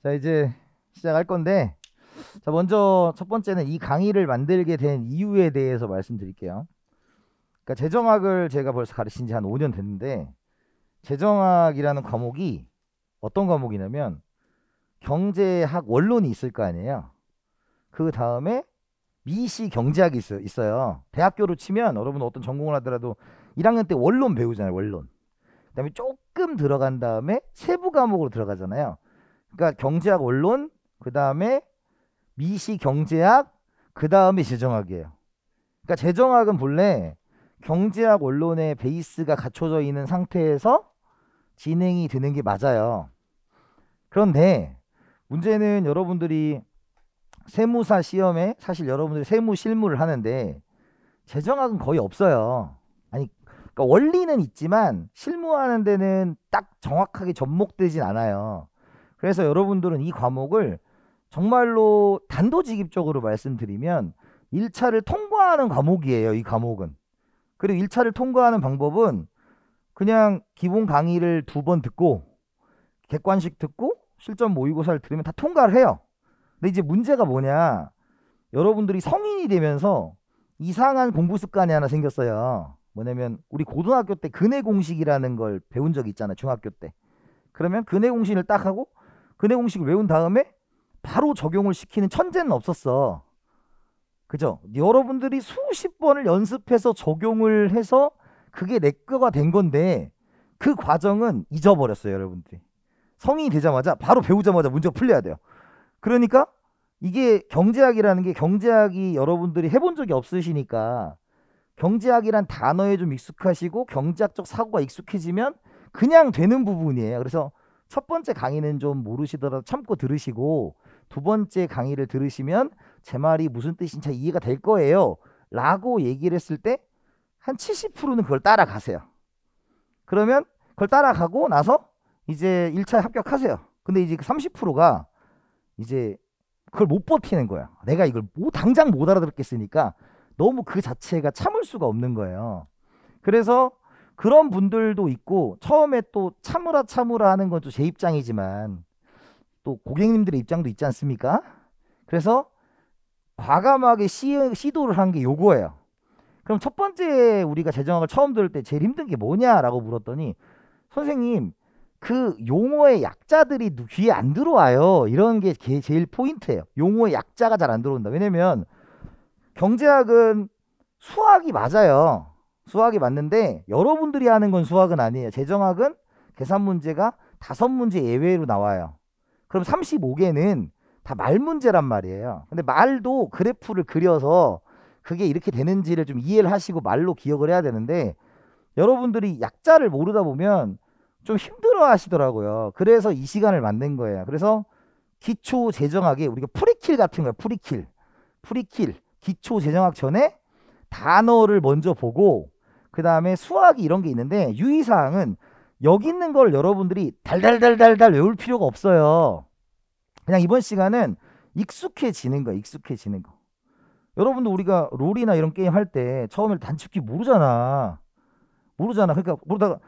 자, 이제 시작할 건데, 자, 먼저 첫 번째는 이 강의를 만들게 된 이유에 대해서 말씀드릴게요. 그러니까 재정학을 제가 벌써 가르친 지 한 5년 됐는데, 재정학이라는 과목이 어떤 과목이냐면, 경제학 원론이 있을 거 아니에요. 그 다음에 미시 경제학이 있어요. 대학교로 치면 여러분 어떤 전공을 하더라도 1학년 때 원론 배우잖아요, 원론. 그 다음에 조금 들어간 다음에 세부 과목으로 들어가잖아요. 그러니까 경제학 원론, 그 다음에 미시 경제학, 그 다음에 재정학이에요. 그러니까 재정학은 본래 경제학 원론의 베이스가 갖춰져 있는 상태에서 진행이 되는 게 맞아요. 그런데 문제는 여러분들이 세무사 시험에 사실 여러분들이 세무 실무를 하는데 재정학은 거의 없어요. 아니, 그러니까 원리는 있지만 실무하는 데는 딱 정확하게 접목되진 않아요. 그래서 여러분들은 이 과목을 정말로 단도직입적으로 말씀드리면 1차를 통과하는 과목이에요. 이 과목은. 그리고 1차를 통과하는 방법은 그냥 기본 강의를 2번 듣고 객관식 듣고 실전 모의고사를 들으면 다 통과를 해요. 근데 이제 문제가 뭐냐, 여러분들이 성인이 되면서 이상한 공부 습관이 하나 생겼어요. 뭐냐면 우리 고등학교 때 근해 공식이라는 걸 배운 적이 있잖아요, 중학교 때. 그러면 근해 공식을 딱 하고 근해 공식을 외운 다음에 바로 적용을 시키는 천재는 없었어. 그죠? 여러분들이 수십 번을 연습해서 적용을 해서 그게 내 거가 된 건데 그 과정은 잊어버렸어요, 여러분들이. 성인이 되자마자 바로 배우자마자 문제가 풀려야 돼요. 그러니까 이게 경제학이라는 게, 경제학이 여러분들이 해본 적이 없으시니까 경제학이란 단어에 좀 익숙하시고 경제학적 사고가 익숙해지면 그냥 되는 부분이에요. 그래서 첫 번째 강의는 좀 모르시더라도 참고 들으시고 두 번째 강의를 들으시면 제 말이 무슨 뜻인지 잘 이해가 될 거예요 라고 얘기를 했을 때 한 70%는 그걸 따라가세요. 그러면 그걸 따라가고 나서 이제 1차에 합격하세요. 근데 이제 30%가 이제 그걸 못 버티는 거야. 내가 이걸 당장 못 알아듣겠으니까 너무 그 자체가 참을 수가 없는 거예요. 그래서 그런 분들도 있고, 처음에 또 참으라 참으라 하는 건 또 제 입장이지만 또 고객님들의 입장도 있지 않습니까? 그래서 과감하게 시도를 한 게 요거예요. 그럼 첫 번째 우리가 재정학을 처음 들을 때 제일 힘든 게 뭐냐라고 물었더니, 선생님 그 용어의 약자들이 귀에 안 들어와요, 이런 게 제일 포인트예요. 용어의 약자가 잘 안 들어온다. 왜냐면 경제학은 수학이 맞아요. 수학이 맞는데 여러분들이 하는 건 수학은 아니에요. 재정학은 계산 문제가 5문제 예외로 나와요. 그럼 35개는 다 말 문제란 말이에요. 근데 말도 그래프를 그려서 그게 이렇게 되는지를 좀 이해를 하시고 말로 기억을 해야 되는데 여러분들이 약자를 모르다 보면 좀 힘들어 하시더라고요. 그래서 이 시간을 만든 거예요. 그래서 기초 재정학에 우리가 프리킬 같은 거예요. 프리킬 기초 재정학 전에 단어를 먼저 보고 그 다음에 수학이 이런 게 있는데, 유의사항은 여기 있는 걸 여러분들이 달달달달달 외울 필요가 없어요. 그냥 이번 시간은 익숙해지는 거야, 익숙해지는 거. 여러분도 우리가 롤이나 이런 게임 할 때 처음에 단축키 모르잖아. 그러니까 모르다가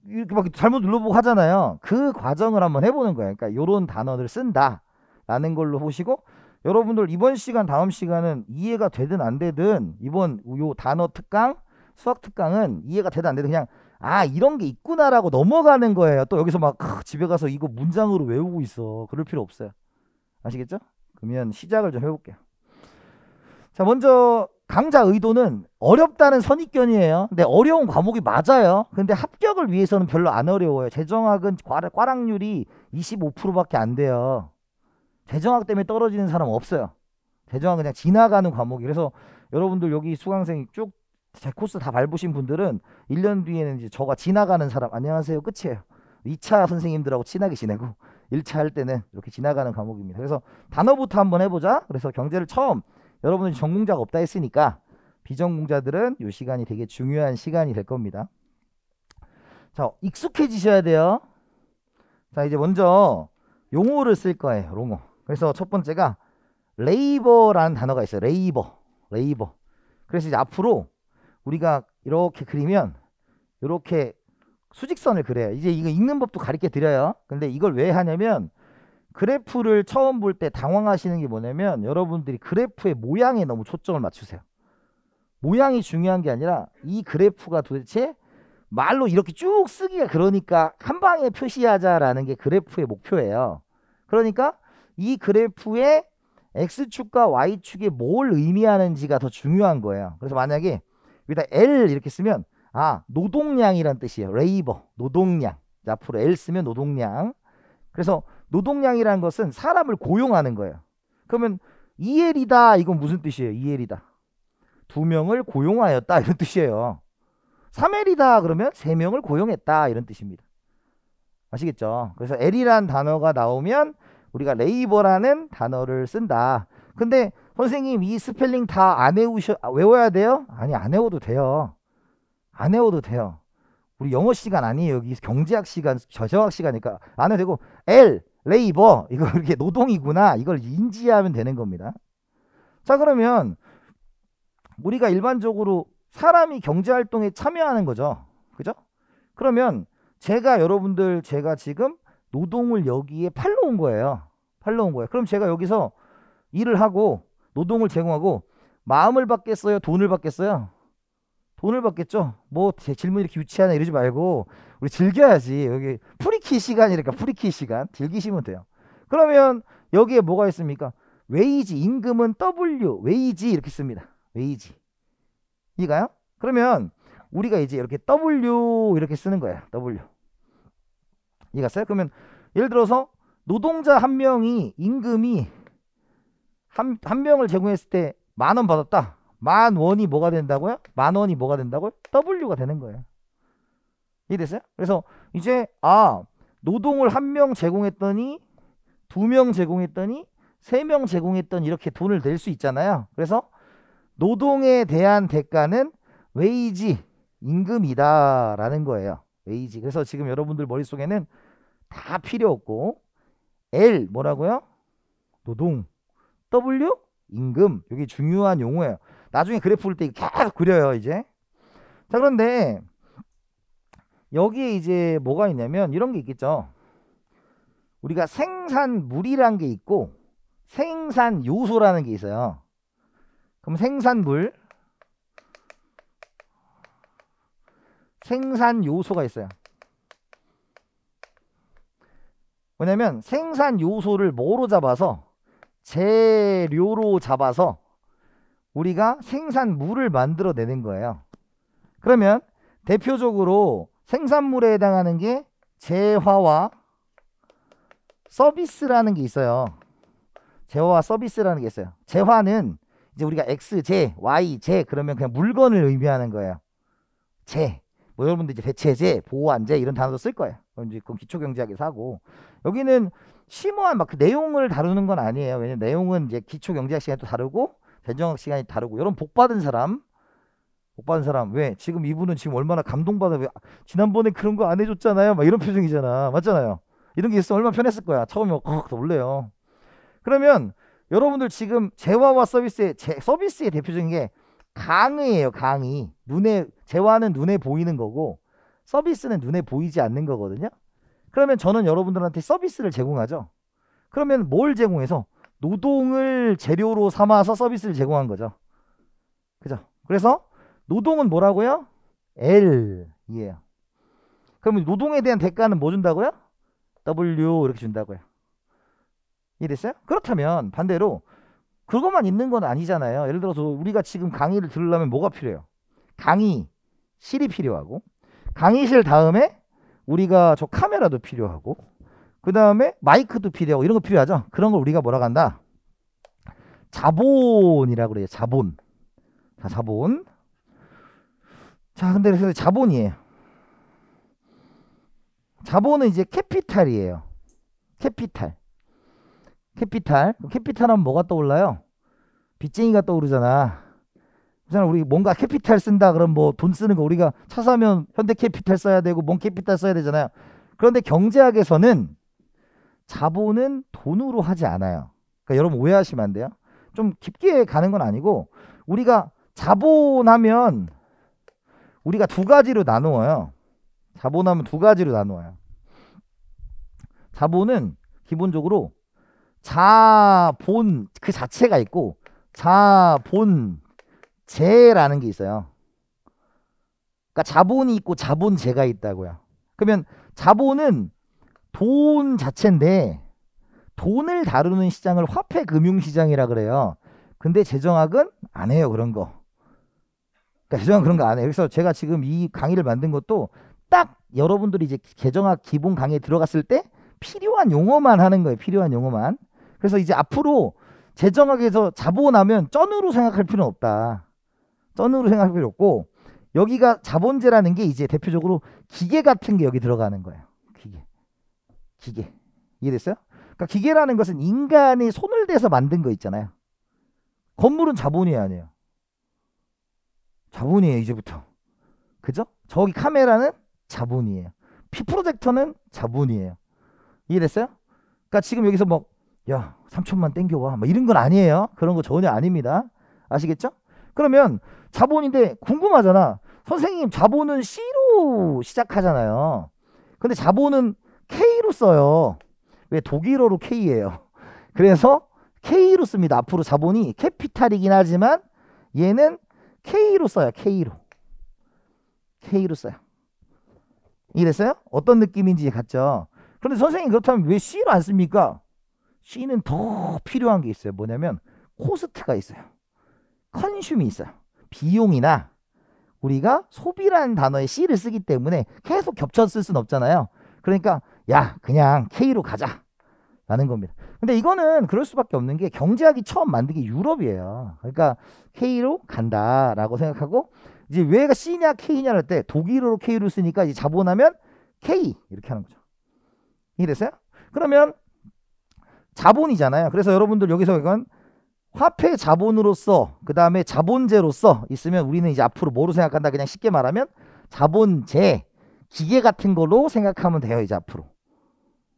이렇게 막 잘못 눌러보고 하잖아요. 그 과정을 한번 해보는 거예요. 그러니까 요런 단어를 쓴다 라는 걸로 보시고, 여러분들 이번 시간 다음 시간은 이해가 되든 안 되든, 이번 요 단어 특강 수학 특강은 이해가 되든 안 되든 그냥 아 이런 게 있구나라고 넘어가는 거예요. 또 여기서 막 집에 가서 이거 문장으로 외우고 있어, 그럴 필요 없어요. 아시겠죠? 그러면 시작을 좀 해볼게요. 자, 먼저 강좌 의도는 어렵다는 선입견이에요. 근데 어려운 과목이 맞아요. 근데 합격을 위해서는 별로 안 어려워요. 재정학은 꽈락률이 25%밖에 안 돼요. 재정학 때문에 떨어지는 사람 없어요. 재정학은 그냥 지나가는 과목이. 그래서 여러분들 여기 수강생 쭉 제 코스 다 밟으신 분들은 1년 뒤에는 이제 저가 지나가는 사람 안녕하세요 끝이에요. 2차 선생님들하고 친하게 지내고 1차 할 때는 이렇게 지나가는 과목입니다. 그래서 단어부터 한번 해보자. 그래서 경제를 처음, 여러분들이 전공자가 없다 했으니까 비전공자들은 이 시간이 되게 중요한 시간이 될 겁니다. 자, 익숙해지셔야 돼요. 자, 이제 먼저 용어를 쓸 거예요. 용어. 그래서 첫 번째가 레이버라는 단어가 있어요. 레이버. 그래서 이제 앞으로 우리가 이렇게 그리면 이렇게 수직선을 그려요. 이제 이거 읽는 법도 가르쳐 드려요. 근데 이걸 왜 하냐면 그래프를 처음 볼 때 당황하시는 게 뭐냐면 여러분들이 그래프의 모양에 너무 초점을 맞추세요. 모양이 중요한 게 아니라 이 그래프가 도대체 말로 이렇게 쭉 쓰기가 그러니까 한 방에 표시하자라는 게 그래프의 목표예요. 그러니까 이 그래프의 X축과 Y축이 뭘 의미하는지가 더 중요한 거예요. 그래서 만약에 여기다 L 이렇게 쓰면 노동량이란 뜻이에요. 레이버, 노동량. 앞으로 L 쓰면 노동량. 그래서 노동량이라는 것은 사람을 고용하는 거예요. 그러면 EL이다 이건 무슨 뜻이에요? EL이다. 2명을 고용하였다 이런 뜻이에요. 3L이다 그러면 3명을 고용했다 이런 뜻입니다. 아시겠죠? 그래서 L이란 단어가 나오면 우리가 레이버라는 단어를 쓴다. 근데 선생님 이 스펠링 다 안 외워야 돼요? 아니 안 외워도 돼요. 안 외워도 돼요. 우리 영어 시간 아니에요. 여기 경제학 시간, 저자학 시간이니까 안 해도 되고 L, 레이버 이거 이렇게 노동이구나 이걸 인지하면 되는 겁니다. 자 그러면 우리가 일반적으로 사람이 경제활동에 참여하는 거죠. 그죠? 그러면 제가 지금 노동을 여기에 팔러 온 거예요. 그럼 제가 여기서 일을 하고 노동을 제공하고 마음을 받겠어요? 돈을 받겠어요? 돈을 받겠죠. 뭐 제 질문 이렇게 유치하나 이러지 말고 우리 즐겨야지. 여기 프리키 시간이니까 프리키 시간 즐기시면 돼요. 그러면 여기에 뭐가 있습니까? 웨이지, 임금은 W, 웨이지 이렇게 씁니다. 웨이지. 이가요? 그러면 우리가 이제 이렇게 W 이렇게 쓰는 거예요. W. 이해갔어요? 그러면 예를 들어서 노동자 한 명이 임금이 한 명을 제공했을 때 10,000원 받았다. 10,000원이 뭐가 된다고요? 10,000원이 뭐가 된다고요? W가 되는 거예요. 이해됐어요? 그래서 이제 노동을 1명 제공했더니 2명 제공했더니 3명 제공했더니 이렇게 돈을 낼 수 있잖아요. 그래서 노동에 대한 대가는 웨이지, 임금이다 라는 거예요. 웨이지. 그래서 지금 여러분들 머릿속에는 다 필요 없고 L 뭐라고요? 노동. W 임금. 여기 중요한 용어예요. 나중에 그래프 볼 때 계속 그려요 이제. 자 그런데 여기에 이제 뭐가 있냐면 이런 게 있겠죠. 우리가 생산물이란 게 있고 생산 요소라는 게 있어요. 그럼 생산물, 생산 요소가 있어요. 뭐냐면 생산 요소를 뭐로 잡아서 재료로 잡아서 우리가 생산물을 만들어내는 거예요. 그러면 대표적으로 생산물에 해당하는 게 재화와 서비스라는 게 있어요. 재화와 서비스라는 게 있어요. 재화는 이제 우리가 X, 재, Y, 재 그러면 그냥 물건을 의미하는 거예요. 재. 뭐 여러분들 이제 대체재, 보완재 이런 단어도 쓸 거예요. 그건 기초경제학에서 하고 여기는 심오한 막 그 내용을 다루는 건 아니에요. 왜냐면 내용은 이제 기초경제학 시간이 또 다르고 재정학 시간이 다르고 이런 복받은 사람 왜 지금 이분은 지금 얼마나 감동받아 왜 지난번에 그런 거 안 해줬잖아요. 막 이런 표정이잖아. 맞잖아요. 이런 게 있으면 얼마나 편했을 거야. 처음에 놀래요. 그러면 여러분들 지금 재화와 서비스의 대표적인 게 강의예요. 강의. 재화는 눈에 보이는 거고 서비스는 눈에 보이지 않는 거거든요. 그러면 저는 여러분들한테 서비스를 제공하죠. 그러면 뭘 제공해서? 노동을 재료로 삼아서 서비스를 제공한 거죠. 그죠? 그래서 노동은 뭐라고요? L이에요. 그러면 노동에 대한 대가는 뭐 준다고요? W 이렇게 준다고요. 이해됐어요? 그렇다면 반대로 그것만 있는 건 아니잖아요. 예를 들어서 우리가 지금 강의를 들으려면 뭐가 필요해요? 강의실이 필요하고 강의실 다음에 우리가 저 카메라도 필요하고 그 다음에 마이크도 필요하고 이런 거 필요하죠. 그런 걸 우리가 뭐라고 한다? 자본이라고 그래요. 자본. 자, 자본. 자, 근데 그래서 자본이에요. 자본은 이제 캐피탈이에요. 캐피탈 하면 뭐가 떠올라요? 빚쟁이가 떠오르잖아. 우리 뭔가 캐피탈 쓴다 그럼 뭐 돈 쓰는 거 우리가 차 사면 현대 캐피탈 써야 되고 뭔 캐피탈 써야 되잖아요. 그런데 경제학에서는 자본은 돈으로 하지 않아요. 그러니까 여러분 오해하시면 안 돼요. 좀 깊게 가는 건 아니고 우리가 자본하면 우리가 두 가지로 나누어요. 자본하면 두 가지로 나누어요. 자본은 기본적으로 자본 그 자체가 있고 자본재라는 게 있어요. 그러니까 자본이 있고 자본재가 있다고요. 그러면 자본은 돈 자체인데 돈을 다루는 시장을 화폐금융시장이라 그래요. 근데 재정학은 안 해요, 그런 거. 그러니까 재정학 그런 거 안 해요. 그래서 제가 지금 이 강의를 만든 것도 딱 여러분들이 이제 재정학 기본 강의에 들어갔을 때 필요한 용어만 하는 거예요. 필요한 용어만. 그래서 이제 앞으로 재정학에서 자본하면 쩐으로 생각할 필요는 없다. 쩐으로 생각할 필요 없고, 여기가 자본재라는 게 이제 대표적으로 기계 같은 게 여기 들어가는 거예요. 기계. 이해됐어요? 그러니까 기계라는 것은 인간이 손을 대서 만든 거 있잖아요. 건물은 자본이 아니에요. 자본이에요, 이제부터. 그죠? 저기 카메라는 자본이에요. 피 프로젝터는 자본이에요. 이해됐어요? 그러니까 지금 여기서 뭐, 야, 3천만 땡겨와. 뭐 이런 건 아니에요. 그런 거 전혀 아닙니다. 아시겠죠? 그러면 자본인데 궁금하잖아. 선생님, 자본은 C로 시작하잖아요. 근데 자본은 K로 써요. 왜? 독일어로 K예요. 그래서 K로 씁니다. 앞으로 자본이 캐피탈이긴 하지만 얘는 K로 써요. K로 써요. 이해됐어요? 어떤 느낌인지 갔죠? 그런데 선생님, 그렇다면 왜 C로 안 씁니까? C는 더 필요한 게 있어요. 뭐냐면 코스트가 있어요. 컨슘이 있어요. 비용이나 우리가 소비라는 단어에 C를 쓰기 때문에 계속 겹쳐 쓸 수는 없잖아요. 그러니까 야, 그냥 K로 가자 라는 겁니다. 근데 이거는 그럴 수밖에 없는 게 경제학이 처음 만든 게 유럽이에요. 그러니까 K로 간다라고 생각하고, 이제 왜가 C냐 K냐 할 때 독일어로 K로 쓰니까 이제 자본하면 K 이렇게 하는 거죠. 이해됐어요? 그러면 자본이잖아요. 그래서 여러분들 여기서 이건 화폐 자본으로서 그 다음에 자본재로서 있으면 우리는 이제 앞으로 뭐로 생각한다? 그냥 쉽게 말하면 자본재, 기계 같은 걸로 생각하면 돼요. 이제 앞으로.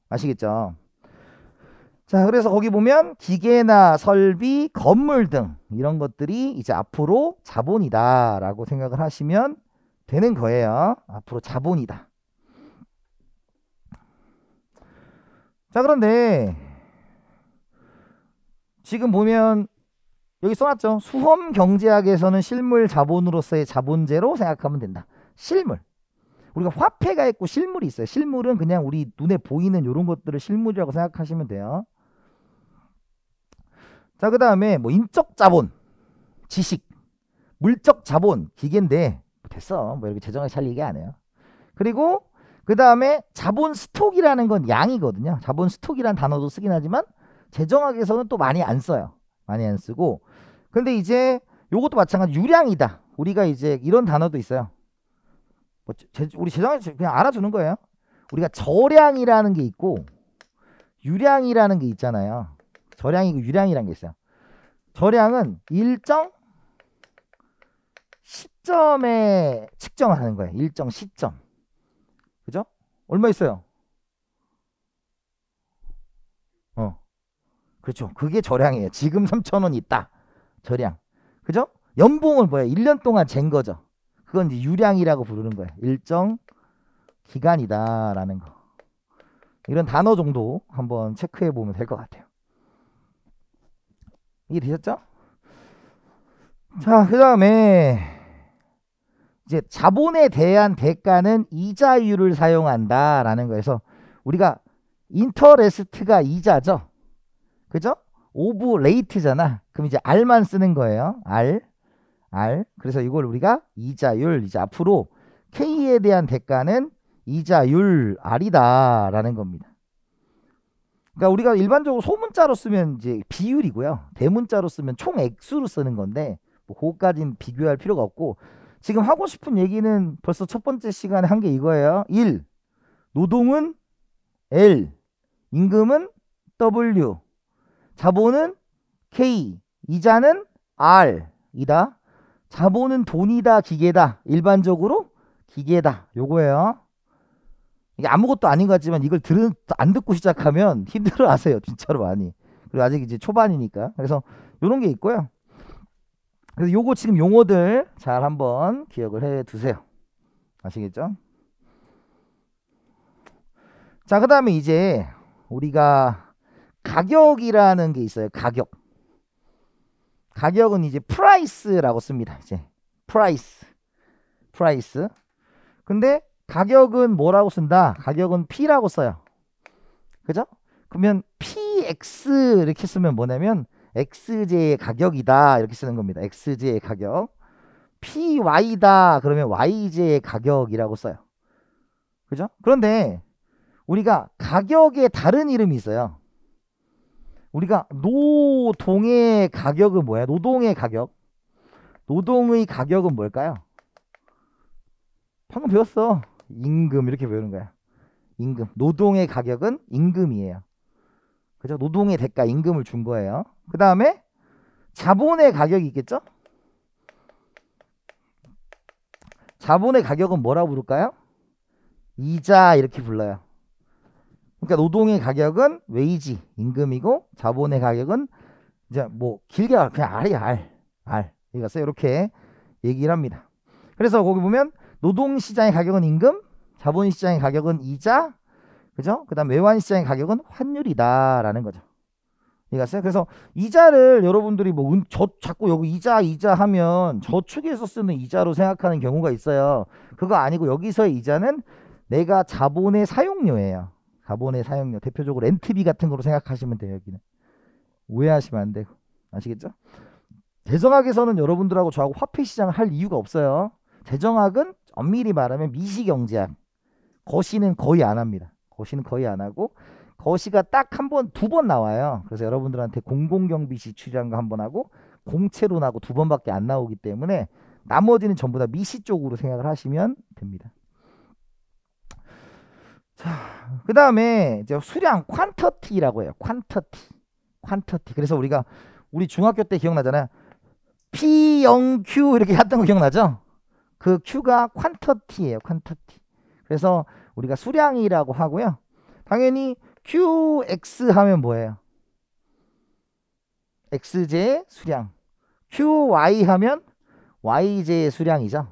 아시겠죠? 자, 그래서 거기 보면 기계나 설비, 건물 등 이런 것들이 이제 앞으로 자본이다 라고 생각을 하시면 되는 거예요. 앞으로 자본이다. 자, 그런데 지금 보면 여기 써놨죠. 수험 경제학에서는 실물 자본으로서의 자본재로 생각하면 된다. 실물. 우리가 화폐가 있고 실물이 있어요. 실물은 그냥 우리 눈에 보이는 이런 것들을 실물이라고 생각하시면 돼요. 자, 그 다음에 뭐 인적 자본, 지식, 물적 자본, 기계인데 됐어. 뭐 이렇게 재정에 잘 얘기 안 해요. 그리고 그 다음에 자본 스톡이라는 건 양이거든요. 자본 스톡이라는 단어도 쓰긴 하지만 재정학에서는 또 많이 안 써요. 많이 안 쓰고. 근데 이제 요것도 마찬가지 유량이다. 우리가 이제 이런 단어도 있어요. 뭐 우리 재정학에서 그냥 알아두는 거예요. 우리가 저량이라는 게 있고 유량이라는 게 있잖아요. 저량이고 유량이라는 게 있어요. 저량은 일정 시점에 측정하는 거예요. 일정 시점. 그죠? 얼마 있어요? 그렇죠. 그게 저량이에요. 지금 3,000원 있다. 저량. 그죠? 연봉을 뭐야? 1년 동안 잰 거죠. 그건 이제 유량이라고 부르는 거예요. 일정 기간이다라는 거. 이런 단어 정도 한번 체크해 보면 될 것 같아요. 이해 되셨죠? 자, 그 다음에 이제 자본에 대한 대가는 이자율을 사용한다라는 거에서 우리가 인터레스트가 이자죠. 그죠? 오브 레이트잖아. 그럼 이제 R만 쓰는 거예요. R. 그래서 이걸 우리가 이자율, 이제 앞으로 K에 대한 대가는 이자율 R이다 라는 겁니다. 그러니까 우리가 일반적으로 소문자로 쓰면 이제 비율이고요. 대문자로 쓰면 총 액수로 쓰는 건데 뭐 그거까지는 비교할 필요가 없고, 지금 하고 싶은 얘기는 벌써 첫 번째 시간에 한 게 이거예요. 1. 노동은 L, 임금은 W, 자본은 K, 이자는 R 이다. 자본은 돈이다, 기계다. 일반적으로 기계다. 요거예요. 이게 아무것도 아닌 것 같지만 이걸 안 듣고 시작하면 힘들어 하세요. 진짜로 많이. 그리고 아직 이제 초반이니까. 그래서 요런 게 있고요. 그래서 요거 지금 용어들 잘 한번 기억을 해 두세요. 아시겠죠? 자, 그 다음에 이제 우리가 가격이라는 게 있어요. 가격. 가격은 이제 프라이스라고 씁니다. 이제 프라이스. 근데 가격은 뭐라고 쓴다? 가격은 P라고 써요. 그죠? 그러면 PX 이렇게 쓰면 뭐냐면 XJ의 가격이다 이렇게 쓰는 겁니다. XJ의 가격. PY다 그러면 YJ의 가격이라고 써요. 그죠? 그런데 우리가 가격에 다른 이름이 있어요. 우리가 노동의 가격은 뭐야? 노동의 가격. 노동의 가격은 뭘까요? 방금 배웠어. 임금 이렇게 배우는 거야. 임금. 노동의 가격은 임금이에요. 그죠? 노동의 대가 임금을 준 거예요. 그 다음에 자본의 가격이 있겠죠? 자본의 가격은 뭐라고 부를까요? 이자 이렇게 불러요. 그러니까 노동의 가격은 웨이지 임금이고 자본의 가격은 이제 뭐 길게 그냥 R이야 R. 이거서 이렇게 얘기를 합니다. 그래서 거기 보면 노동시장의 가격은 임금, 자본시장의 가격은 이자, 그죠? 그 다음 외환시장의 가격은 환율이다라는 거죠. 이해갔어요? 그래서 이자를 여러분들이 뭐 자꾸 여기 이자 하면 저축에서 쓰는 이자로 생각하는 경우가 있어요. 그거 아니고 여기서의 이자는 내가 자본의 사용료예요. 자본의 사용료. 대표적으로 엔트비 같은 거로 생각하시면 돼요. 여기는. 오해하시면 안 되고. 아시겠죠? 재정학에서는 여러분들하고 저하고 화폐시장을 할 이유가 없어요. 재정학은 엄밀히 말하면 미시경제학. 거시는 거의 안 합니다. 거시는 거의 안 하고 거시가 딱 두 번 나와요. 그래서 여러분들한테 공공경비시 추리라는 거 한 번 하고 공채로 나고 2번밖에 안 나오기 때문에 나머지는 전부 다 미시 쪽으로 생각을 하시면 됩니다. 자, 그 다음에 이제 수량 퀀터티라고 해요. 퀀터티. 그래서 우리 중학교 때 기억나잖아요. P0Q 이렇게 했던 거 기억나죠? 그 Q가 퀀터티예요. 퀀터티. 그래서 우리가 수량이라고 하고요. 당연히 QX 하면 뭐예요? XJ 수량. QY 하면 YJ 수량이죠.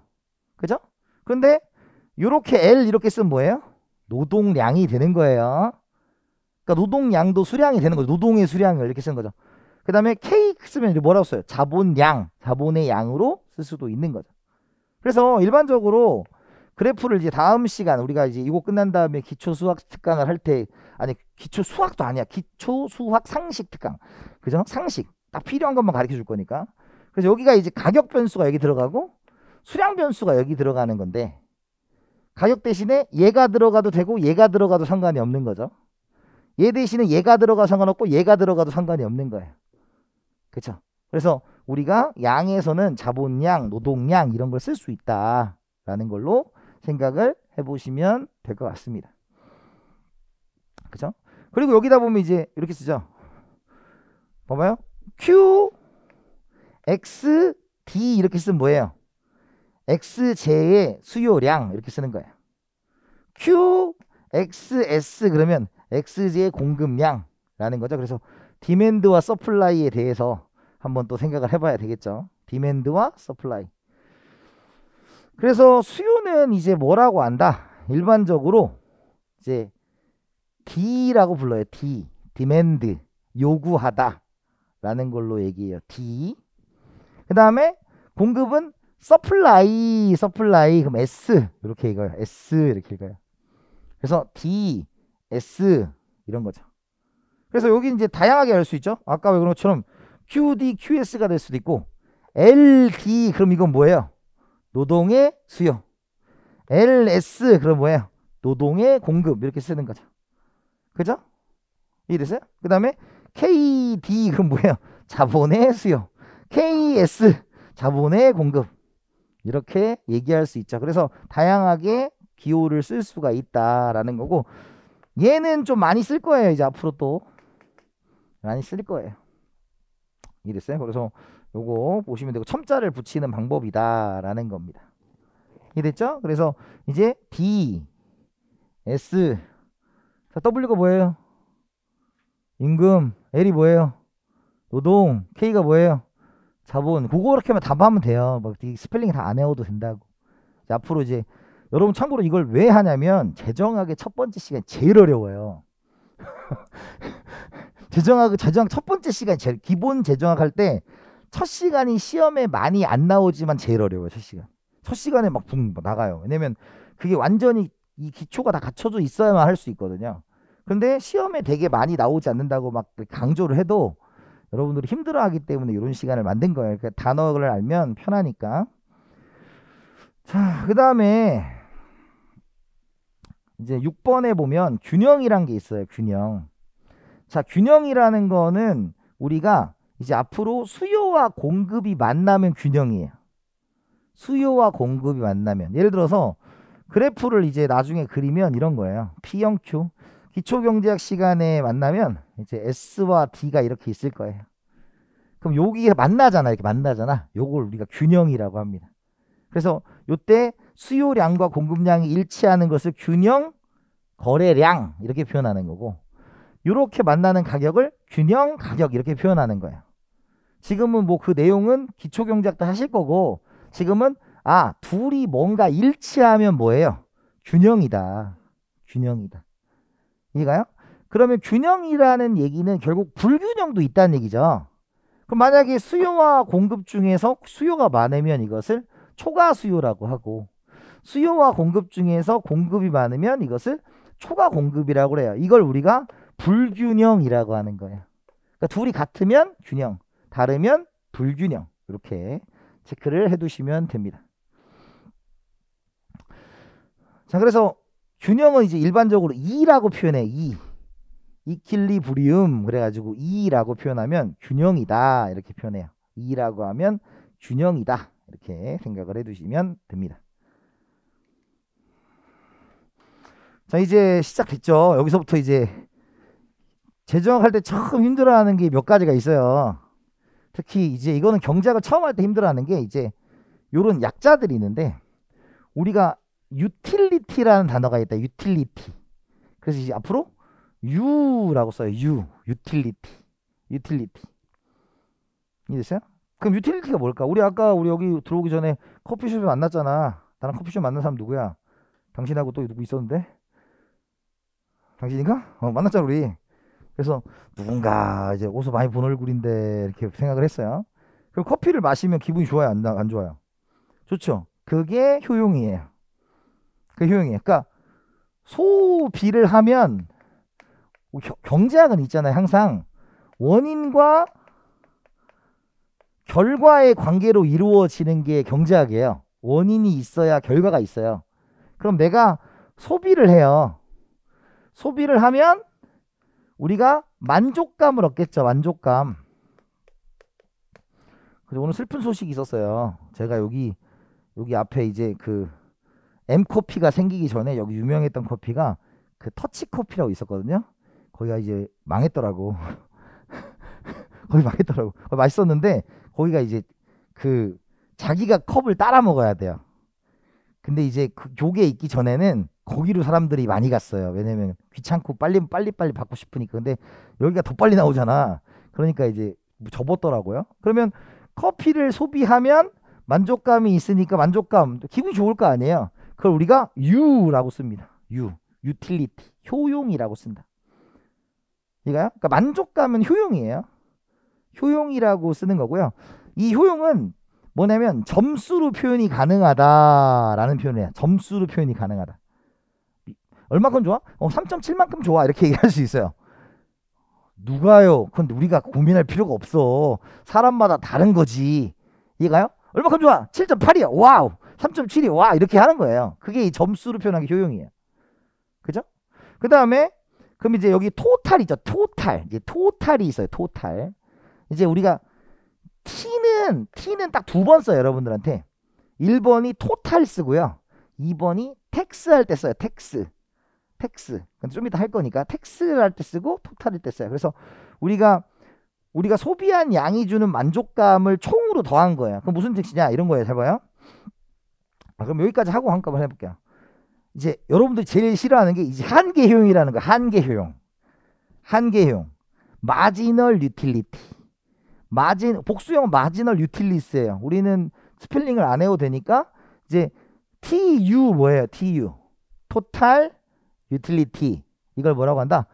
그죠? 그런데 이렇게 L 이렇게 쓰면 뭐예요? 노동량이 되는 거예요. 그러니까 노동량도 수량이 되는 거죠. 노동의 수량을 이렇게 쓰는 거죠. 그 다음에 K 쓰면 뭐라고 써요? 자본량, 자본의 양으로 쓸 수도 있는 거죠. 그래서 일반적으로 그래프를 이제 다음 시간 우리가 이제 이거 끝난 다음에 기초 수학 특강을 할 때 아니 기초 수학도 아니야. 기초 수학 상식 특강. 그죠? 상식. 딱 필요한 것만 가르쳐 줄 거니까. 그래서 여기가 이제 가격 변수가 여기 들어가고 수량 변수가 여기 들어가는 건데 가격 대신에 얘가 들어가도 되고 얘가 들어가도 상관이 없는 거죠. 얘 대신에 얘가 들어가도 상관없고 얘가 들어가도 상관이 없는 거예요. 그렇죠? 그래서 우리가 양에서는 자본량, 노동량 이런 걸 쓸 수 있다라는 걸로 생각을 해보시면 될 것 같습니다. 그죠? 그리고 여기다 보면 이제 이렇게 쓰죠. 봐봐요. Q, X, D 이렇게 쓰면 뭐예요? XJ의 수요량 이렇게 쓰는 거예요. Q, X, S 그러면 XJ의 공급량라는 거죠. 그래서 디맨드와 서플라이에 대해서 한번 또 생각을 해봐야 되겠죠. 디맨드와 서플라이. 그래서 수요는 이제 뭐라고 한다? 일반적으로 이제 D라고 불러요. D. 디맨드. 요구하다. 라는 걸로 얘기해요. D. 그 다음에 공급은 서플라이. 그럼 S. 이렇게 읽어요. S. 이렇게 읽어요. 그래서 D, S. 이런 거죠. 그래서 여기 이제 다양하게 할 수 있죠. 아까 그런 것처럼 QD, QS가 될 수도 있고 LD. 그럼 이건 뭐예요? 노동의 수요. LS 그럼 뭐예요? 노동의 공급 이렇게 쓰는 거죠. 그죠? 이해됐어요? 그 다음에 KD 그럼 뭐예요? 자본의 수요. KS 자본의 공급 이렇게 얘기할 수 있죠. 그래서 다양하게 기호를 쓸 수가 있다라는 거고 얘는 좀 많이 쓸 거예요. 이제 앞으로 또 많이 쓸 거예요. 이해됐어요? 그래서 요거 보시면 되고 첨자를 붙이는 방법이다라는 겁니다. 이해됐죠? 그래서 이제 D, S, 자, W가 뭐예요? 임금, L이 뭐예요? 노동, K가 뭐예요? 자본. 그거 그렇게 하면 답하면 돼요. 뭐 스펠링 다 안 외워도 된다고. 자, 앞으로 이제 여러분 참고로 이걸 왜 하냐면 재정학의 첫 번째 시간이 제일 어려워요. 재정학 첫 번째 시간 제일 기본 재정학 할 때 첫 시간이 시험에 많이 안 나오지만 제일 어려워요. 첫 시간. 첫 시간에 막 붕 나가요. 왜냐면 그게 완전히 이 기초가 다 갖춰져 있어야만 할 수 있거든요. 근데 시험에 되게 많이 나오지 않는다고 막 강조를 해도 여러분들이 힘들어하기 때문에 이런 시간을 만든 거예요. 그러니까 단어를 알면 편하니까. 자, 그 다음에 이제 6번에 보면 균형이란 게 있어요. 균형. 자, 균형이라는 거는 우리가 이제 앞으로 수요와 공급이 만나면 균형이에요. 수요와 공급이 만나면. 예를 들어서 그래프를 이제 나중에 그리면 이런 거예요. P형 Q. 기초경제학 시간에 만나면 이제 S와 D가 이렇게 있을 거예요. 그럼 여기가 만나잖아. 이렇게 만나잖아. 요걸 우리가 균형이라고 합니다. 그래서 요때 수요량과 공급량이 일치하는 것을 균형 거래량 이렇게 표현하는 거고, 요렇게 만나는 가격을 균형 가격 이렇게 표현하는 거예요. 지금은 뭐 그 내용은 기초경제학도 하실 거고, 지금은 둘이 뭔가 일치하면 뭐예요? 균형이다. 균형이다. 이해가요? 그러면 균형이라는 얘기는 결국 불균형도 있다는 얘기죠. 그럼 만약에 수요와 공급 중에서 수요가 많으면 이것을 초과 수요라고 하고, 수요와 공급 중에서 공급이 많으면 이것을 초과 공급이라고 그래요. 이걸 우리가 불균형이라고 하는 거예요. 그러니까 둘이 같으면 균형, 다르면 불균형. 이렇게 체크를 해두시면 됩니다. 자, 그래서 균형은 이제 일반적으로 E라고 표현해. 이퀄리브리움 그래가지고 E라고 표현하면 균형이다 이렇게 표현해요. E라고 하면 균형이다 이렇게 생각을 해두시면 됩니다. 자, 이제 시작됐죠. 여기서부터 이제 재정할 때 처음 힘들어하는 게 몇 가지가 있어요. 특히 이제 이거는 경제학을 처음 할 때 힘들어하는 게 이제 요런 약자들이 있는데, 우리가 유틸리티라는 단어가 있다. 유틸리티. 그래서 이제 앞으로 U라고 써요. 유틸리티. 이해됐어요? 그럼 유틸리티가 뭘까? 우리 아까 여기 들어오기 전에 커피숍에 만났잖아. 나랑 커피숍 만난 사람 누구야? 당신하고 또 누구 있었는데? 당신인가? 만났잖아 우리. 그래서 누군가 이제 옷을 많이 본 얼굴인데 이렇게 생각을 했어요. 그럼 커피를 마시면 기분이 좋아요? 안 좋아요? 좋죠. 그게 효용이에요. 그게 효용이에요. 그러니까 소비를 하면, 경제학은 있잖아요. 항상 원인과 결과의 관계로 이루어지는 게 경제학이에요. 원인이 있어야 결과가 있어요. 그럼 내가 소비를 해요. 소비를 하면 우리가 만족감을 얻겠죠. 만족감. 그래서 오늘 슬픈 소식이 있었어요. 제가 여기 앞에 이제 그 M커피가 생기기 전에 여기 유명했던 커피가 그 터치커피라고 있었거든요. 거기가 이제 망했더라고. 거기 망했더라고. 맛있었는데 거기가 이제 그 자기가 컵을 따라 먹어야 돼요. 근데 이제 요게 있기 전에는 거기로 사람들이 많이 갔어요. 왜냐면 귀찮고 빨리 받고 싶으니까. 근데 여기가 더 빨리 나오잖아. 그러니까 이제 접었더라고요. 그러면 커피를 소비하면 만족감이 있으니까 만족감, 기분이 좋을 거 아니에요. 그걸 우리가 U라고 씁니다. 유틸리티, 효용이라고 쓴다. 이거요? 그러니까 만족감은 효용이에요. 효용이라고 쓰는 거고요. 이 효용은 뭐냐면 점수로 표현이 가능하다라는 표현이에요. 점수로 표현이 가능하다. 얼마큼 좋아? 3.7만큼 좋아. 이렇게 얘기할 수 있어요. 누가요? 그건 우리가 고민할 필요가 없어. 사람마다 다른 거지. 이해가요? 얼마큼 좋아? 7.8이야. 와우. 3.7이 와. 이렇게 하는 거예요. 그게 이 점수로 표현하기 효용이에요. 그죠? 그 다음에 그럼 이제 여기 토탈이죠. 토탈. 이제 토탈이 있어요. 토탈. 이제 우리가 T는 딱 두 번 써요. 여러분들한테. 1번이 토탈 쓰고요. 2번이 텍스 할 때 써요. 텍스. 근데 좀 이따 할 거니까 텍스를 할 때 쓰고 토탈일 때 써요. 그래서 우리가 소비한 양이 주는 만족감을 총으로 더한 거예요. 그럼 무슨 뜻이냐? 이런 거예요. 잘 봐요. 그럼 여기까지 하고 한꺼번에 해볼게요. 이제 여러분들이 제일 싫어하는 게 이제 한계 효용이라는 거예요. 한계 효용. 마지널 유틸리티. 복수형 마지널 유틸리스예요. 우리는 스펠링을 안 해도 되니까 이제 TU 뭐예요? TU. 토탈 유틸리티. 이걸 뭐라고 한다?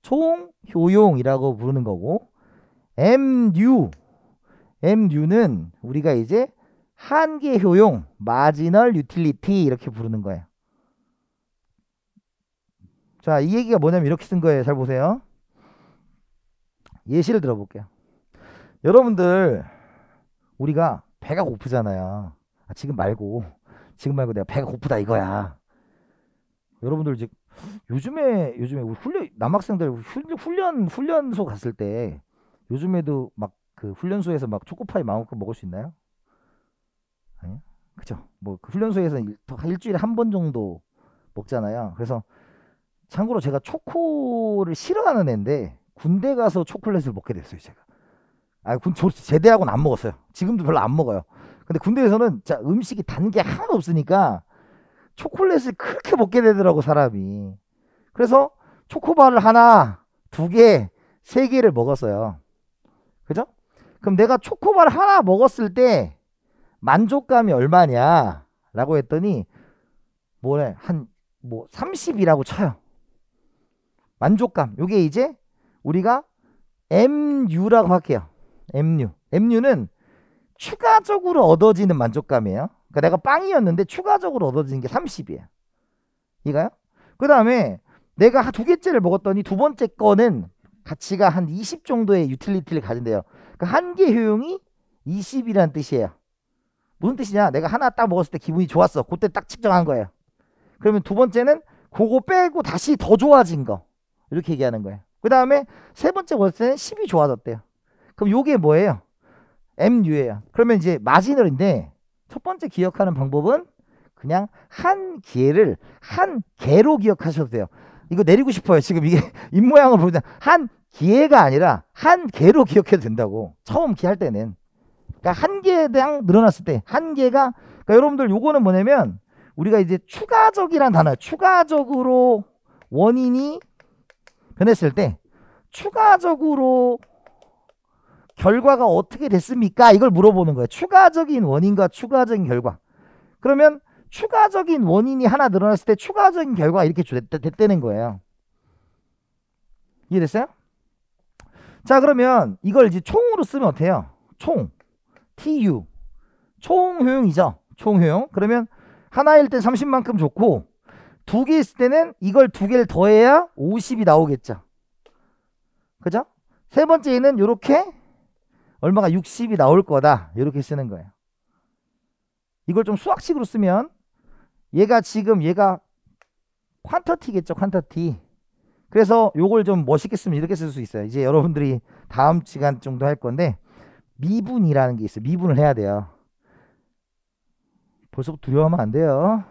총 효용이라고 부르는 거고, MU는 우리가 이제 한계 효용, 마지널 유틸리티 이렇게 부르는 거예요. 자, 이 얘기가 뭐냐면 이렇게 쓴 거예요. 잘 보세요. 예시를 들어볼게요. 여러분들, 우리가 배가 고프잖아요. 지금 말고 내가 배가 고프다 이거야. 여러분들 이제 요즘에 우리 남학생들 훈련소 갔을 때 요즘에도 막 그 훈련소에서 막 초코파이 마음껏 먹을 수 있나요? 아니요? 그죠? 뭐 그 훈련소에서 일주일에 한 번 정도 먹잖아요. 그래서 참고로 제가 초코를 싫어하는 애인데 군대 가서 초콜릿을 먹게 됐어요, 제가. 제대하고는 안 먹었어요. 지금도 별로 안 먹어요. 근데 군대에서는 진짜 음식이 단 게 하나도 없으니까 초콜릿을 그렇게 먹게 되더라고, 사람이. 그래서 초코바를 하나, 두 개, 세 개를 먹었어요. 그죠? 그럼 내가 초코바를 하나 먹었을 때 만족감이 얼마냐? 라고 했더니 뭐래? 한 30이라고 쳐요. 만족감. 요게 이제 우리가 MU라고 할게요. MU는 추가적으로 얻어지는 만족감이에요. 그러니까 내가 빵이었는데 추가적으로 얻어지는 게 30이에요. 이거요? 그 다음에 내가 두 개째를 먹었더니 두 번째 거는 가치가 한 20 정도의 유틸리티를 가진대요. 그러니까 한계 효용이 20이라는 뜻이에요. 무슨 뜻이냐? 내가 하나 딱 먹었을 때 기분이 좋았어. 그때 딱 측정한 거예요. 그러면 두 번째는 그거 빼고 다시 더 좋아진 거. 이렇게 얘기하는 거예요. 그 다음에 세 번째 먹었을 때는 10이 좋아졌대요. 그럼 요게 뭐예요? MU예요. 그러면 이제 마지널인데 첫 번째 기억하는 방법은 그냥 한 개로 기억하셔도 돼요. 이거 내리고 싶어요. 지금 이게 입모양을 보면 한 개가 아니라 한 개로 기억해도 된다고. 처음 기할 때는. 그러니까 한 개당 늘어났을 때 한 개가, 그러니까 여러분들 요거는 뭐냐면 우리가 이제 추가적이란 단어, 추가적으로 원인이 변했을 때 추가적으로 결과가 어떻게 됐습니까? 이걸 물어보는 거예요. 추가적인 원인과 추가적인 결과. 그러면 추가적인 원인이 하나 늘어났을 때 추가적인 결과가 이렇게 됐다는 거예요. 이해됐어요? 자, 그러면 이걸 이제 총으로 쓰면 어때요? 총, TU, 총효용이죠. 총효용. 그러면 하나일 때 30만큼 좋고 두 개 있을 때는 이걸 두 개를 더해야 50이 나오겠죠. 그죠? 세 번째는 이렇게 얼마가 60이 나올 거다. 이렇게 쓰는 거예요. 이걸 좀 수학식으로 쓰면 얘가 퀀터티겠죠. 퀀터티. 그래서 요걸 좀 멋있게 쓰면 이렇게 쓸 수 있어요. 이제 여러분들이 다음 시간 정도 할 건데 미분이라는 게 있어요. 미분을 해야 돼요. 벌써부터 두려워하면 안 돼요.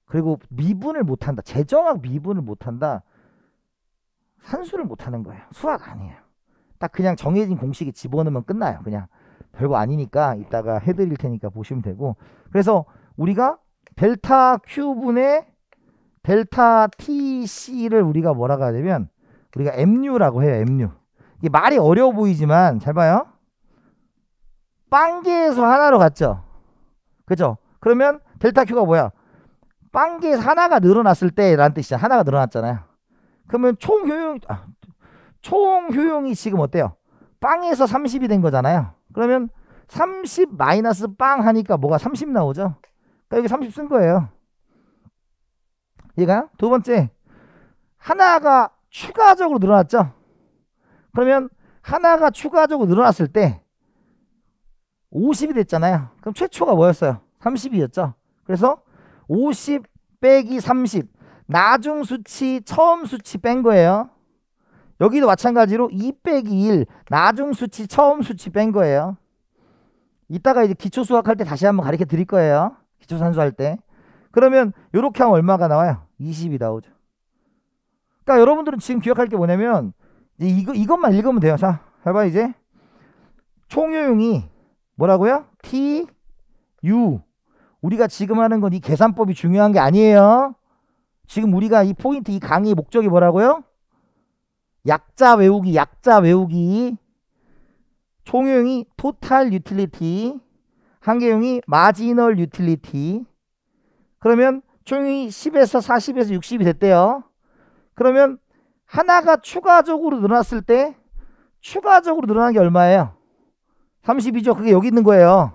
그리고 미분을 못한다. 재정학 미분을 못한다. 산수를 못하는 거예요. 수학 아니에요. 딱 그냥 정해진 공식에 집어넣으면 끝나요. 그냥 별거 아니니까 이따가 해드릴 테니까 보시면 되고. 그래서 우리가 델타 Q분의 델타 TC를 우리가 뭐라고 하냐면 우리가 MU라고 해요. MU. 이게 말이 어려워 보이지만 잘 봐요. 빵개에서 하나로 갔죠. 그죠? 그러면 델타 Q가 뭐야? 빵개에서 하나가 늘어났을 때 라는 뜻이야. 하나가 늘어났잖아요. 그러면 총효용이 지금 어때요? 빵에서 30이 된 거잖아요. 그러면 30 마이너스 빵 하니까 뭐가 30 나오죠? 그러니까 여기 30 쓴 거예요. 얘가 두 번째, 하나가 추가적으로 늘어났죠? 그러면 하나가 추가적으로 늘어났을 때 50이 됐잖아요. 그럼 최초가 뭐였어요? 30이었죠? 그래서 50 빼기 30, 나중 수치 처음 수치 뺀 거예요. 여기도 마찬가지로 2 빼기 1, 나중 수치 처음 수치 뺀 거예요. 이따가 이제 기초 수학 할 때 다시 한번 가르쳐 드릴 거예요. 기초 산수 할 때. 그러면 이렇게 하면 얼마가 나와요? 20이 나오죠. 그러니까 여러분들은 지금 기억할 게 뭐냐면 이것만 읽으면 돼요. 자, 해봐. 이제 총효용이 뭐라고요? T, U. 우리가 지금 하는 건 이 계산법이 중요한 게 아니에요. 지금 우리가 이 포인트, 이 강의의 목적이 뭐라고요? 약자 외우기. 총효용이 토탈 유틸리티, 한계용이 마지널 유틸리티. 그러면 총효용이 10에서 40에서 60이 됐대요. 그러면 하나가 추가적으로 늘어났을 때 추가적으로 늘어난 게 얼마예요? 32죠. 그게 여기 있는 거예요.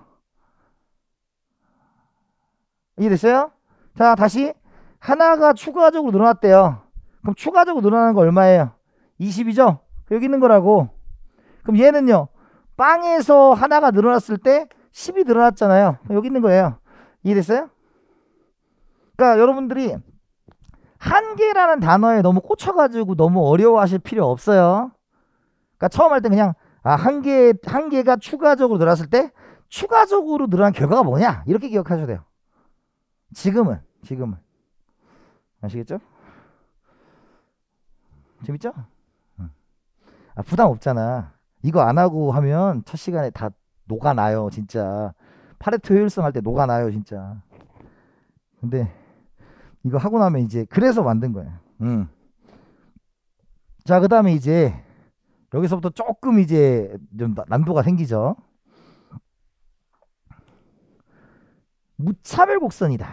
이해됐어요? 자, 다시 하나가 추가적으로 늘어났대요. 그럼 추가적으로 늘어나는 거 얼마예요? 20이죠? 여기 있는 거라고. 그럼 얘는요, 빵에서 하나가 늘어났을 때 10이 늘어났잖아요. 여기 있는 거예요. 이해됐어요? 그러니까 여러분들이 한계라는 단어에 너무 꽂혀가지고 너무 어려워하실 필요 없어요. 그러니까 처음 할 때 그냥 한계가 추가적으로 늘어났을 때 추가적으로 늘어난 결과가 뭐냐 이렇게 기억하셔야 돼요. 지금은 아시겠죠? 재밌죠? 부담 없잖아. 이거 안 하고 하면 첫 시간에 다 녹아나요 진짜. 파레토 효율성 할 때 녹아나요 진짜. 근데 이거 하고 나면 이제 그래서 만든 거예요. 자, 그 다음에 이제 여기서부터 조금 이제 좀 난도가 생기죠. 무차별 곡선이다.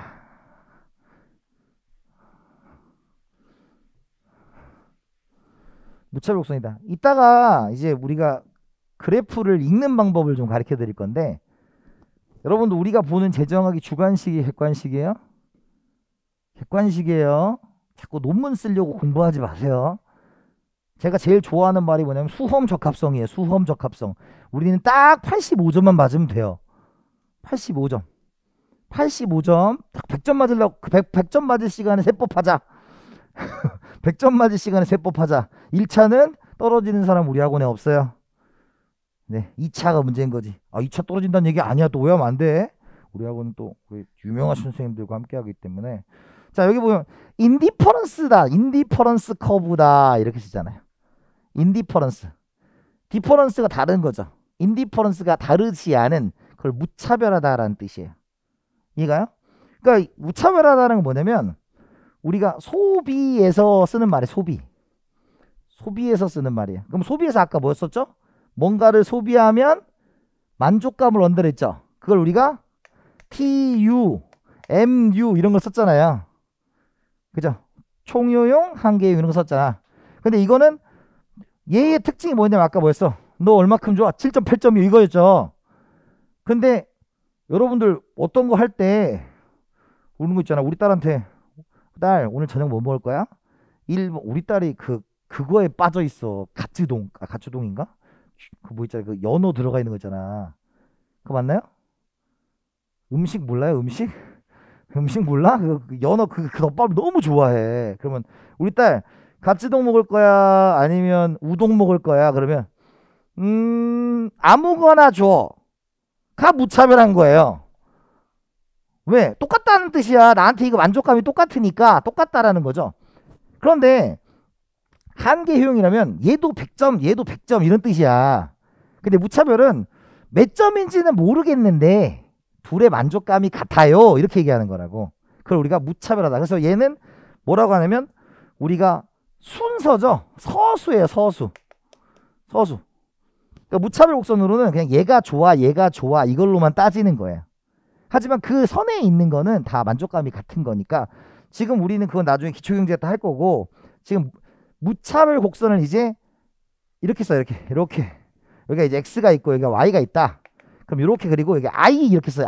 무차별 곡선이다. 이따가 이제 우리가 그래프를 읽는 방법을 좀 가르쳐 드릴 건데, 여러분들 우리가 보는 재정학이 주관식이 객관식이에요? 객관식이에요. 자꾸 논문 쓰려고 공부하지 마세요. 제가 제일 좋아하는 말이 뭐냐면 수험 적합성이에요. 수험 적합성. 우리는 딱 85점만 맞으면 돼요. 85점. 85점. 딱 100점 맞으려고 100점 맞을 시간에 세법하자. 100점 맞을 시간에 세법하자. 1차는 떨어지는 사람 우리 학원에 없어요. 네, 2차가 문제인 거지. 2차 떨어진다는 얘기 아니야. 또 오해하면 안 돼. 우리 학원은 또 유명하신 선생님들과 함께 하기 때문에. 자, 여기 보면 인디퍼런스다. 인디퍼런스 커브다. 이렇게 쓰잖아요. 인디퍼런스. 디퍼런스가 다른 거죠. 인디퍼런스가 다르지 않은 그걸 무차별하다라는 뜻이에요. 이해가요? 그러니까 무차별하다는 건 뭐냐면 우리가 소비에서 쓰는 말이에요. 소비에서 쓰는 말이에요. 그럼 소비에서 아까 뭐였었죠? 뭔가를 소비하면 만족감을 얻는다 했죠. 그걸 우리가 TU, MU 이런 걸 썼잖아요. 그죠? 총효용, 한계용 이런 거 썼잖아. 근데 이거는 얘의 특징이 뭐냐면 아까 뭐였어? 너 얼마큼 좋아? 7.8점이 이거였죠. 근데 여러분들 어떤 거 할 때 우는 거 있잖아. 우리 딸한테 딸 오늘 저녁 뭐 먹을 거야? 우리 딸이 그거에 빠져 있어. 가츠동인가? 그 뭐 있잖아. 그 연어 들어가 있는 거 있잖아. 그거 맞나요? 음식 몰라요? 음식 몰라? 연어 그 덮밥을 너무 좋아해. 그러면 우리 딸 가츠동 먹을 거야? 아니면 우동 먹을 거야? 그러면 아무거나 줘. 가 무차별한 거예요. 왜? 똑같다는 뜻이야. 나한테 이거 만족감이 똑같으니까 똑같다라는 거죠. 그런데 한계 효용이라면 얘도 100점, 얘도 100점 이런 뜻이야. 근데 무차별은 몇 점인지는 모르겠는데 둘의 만족감이 같아요. 이렇게 얘기하는 거라고. 그걸 우리가 무차별하다. 그래서 얘는 뭐라고 하냐면 우리가 순서죠. 서수예요. 서수. 그러니까 무차별 곡선으로는 그냥 얘가 좋아 이걸로만 따지는 거예요. 하지만 그 선에 있는 거는 다 만족감이 같은 거니까 지금 우리는 그건 나중에 기초경제 때 할 거고, 지금 무차별 곡선을 이제 이렇게 써. 이렇게 여기가 이제 x가 있고 여기가 y가 있다. 그럼 이렇게 그리고 여기 i 이렇게 써요.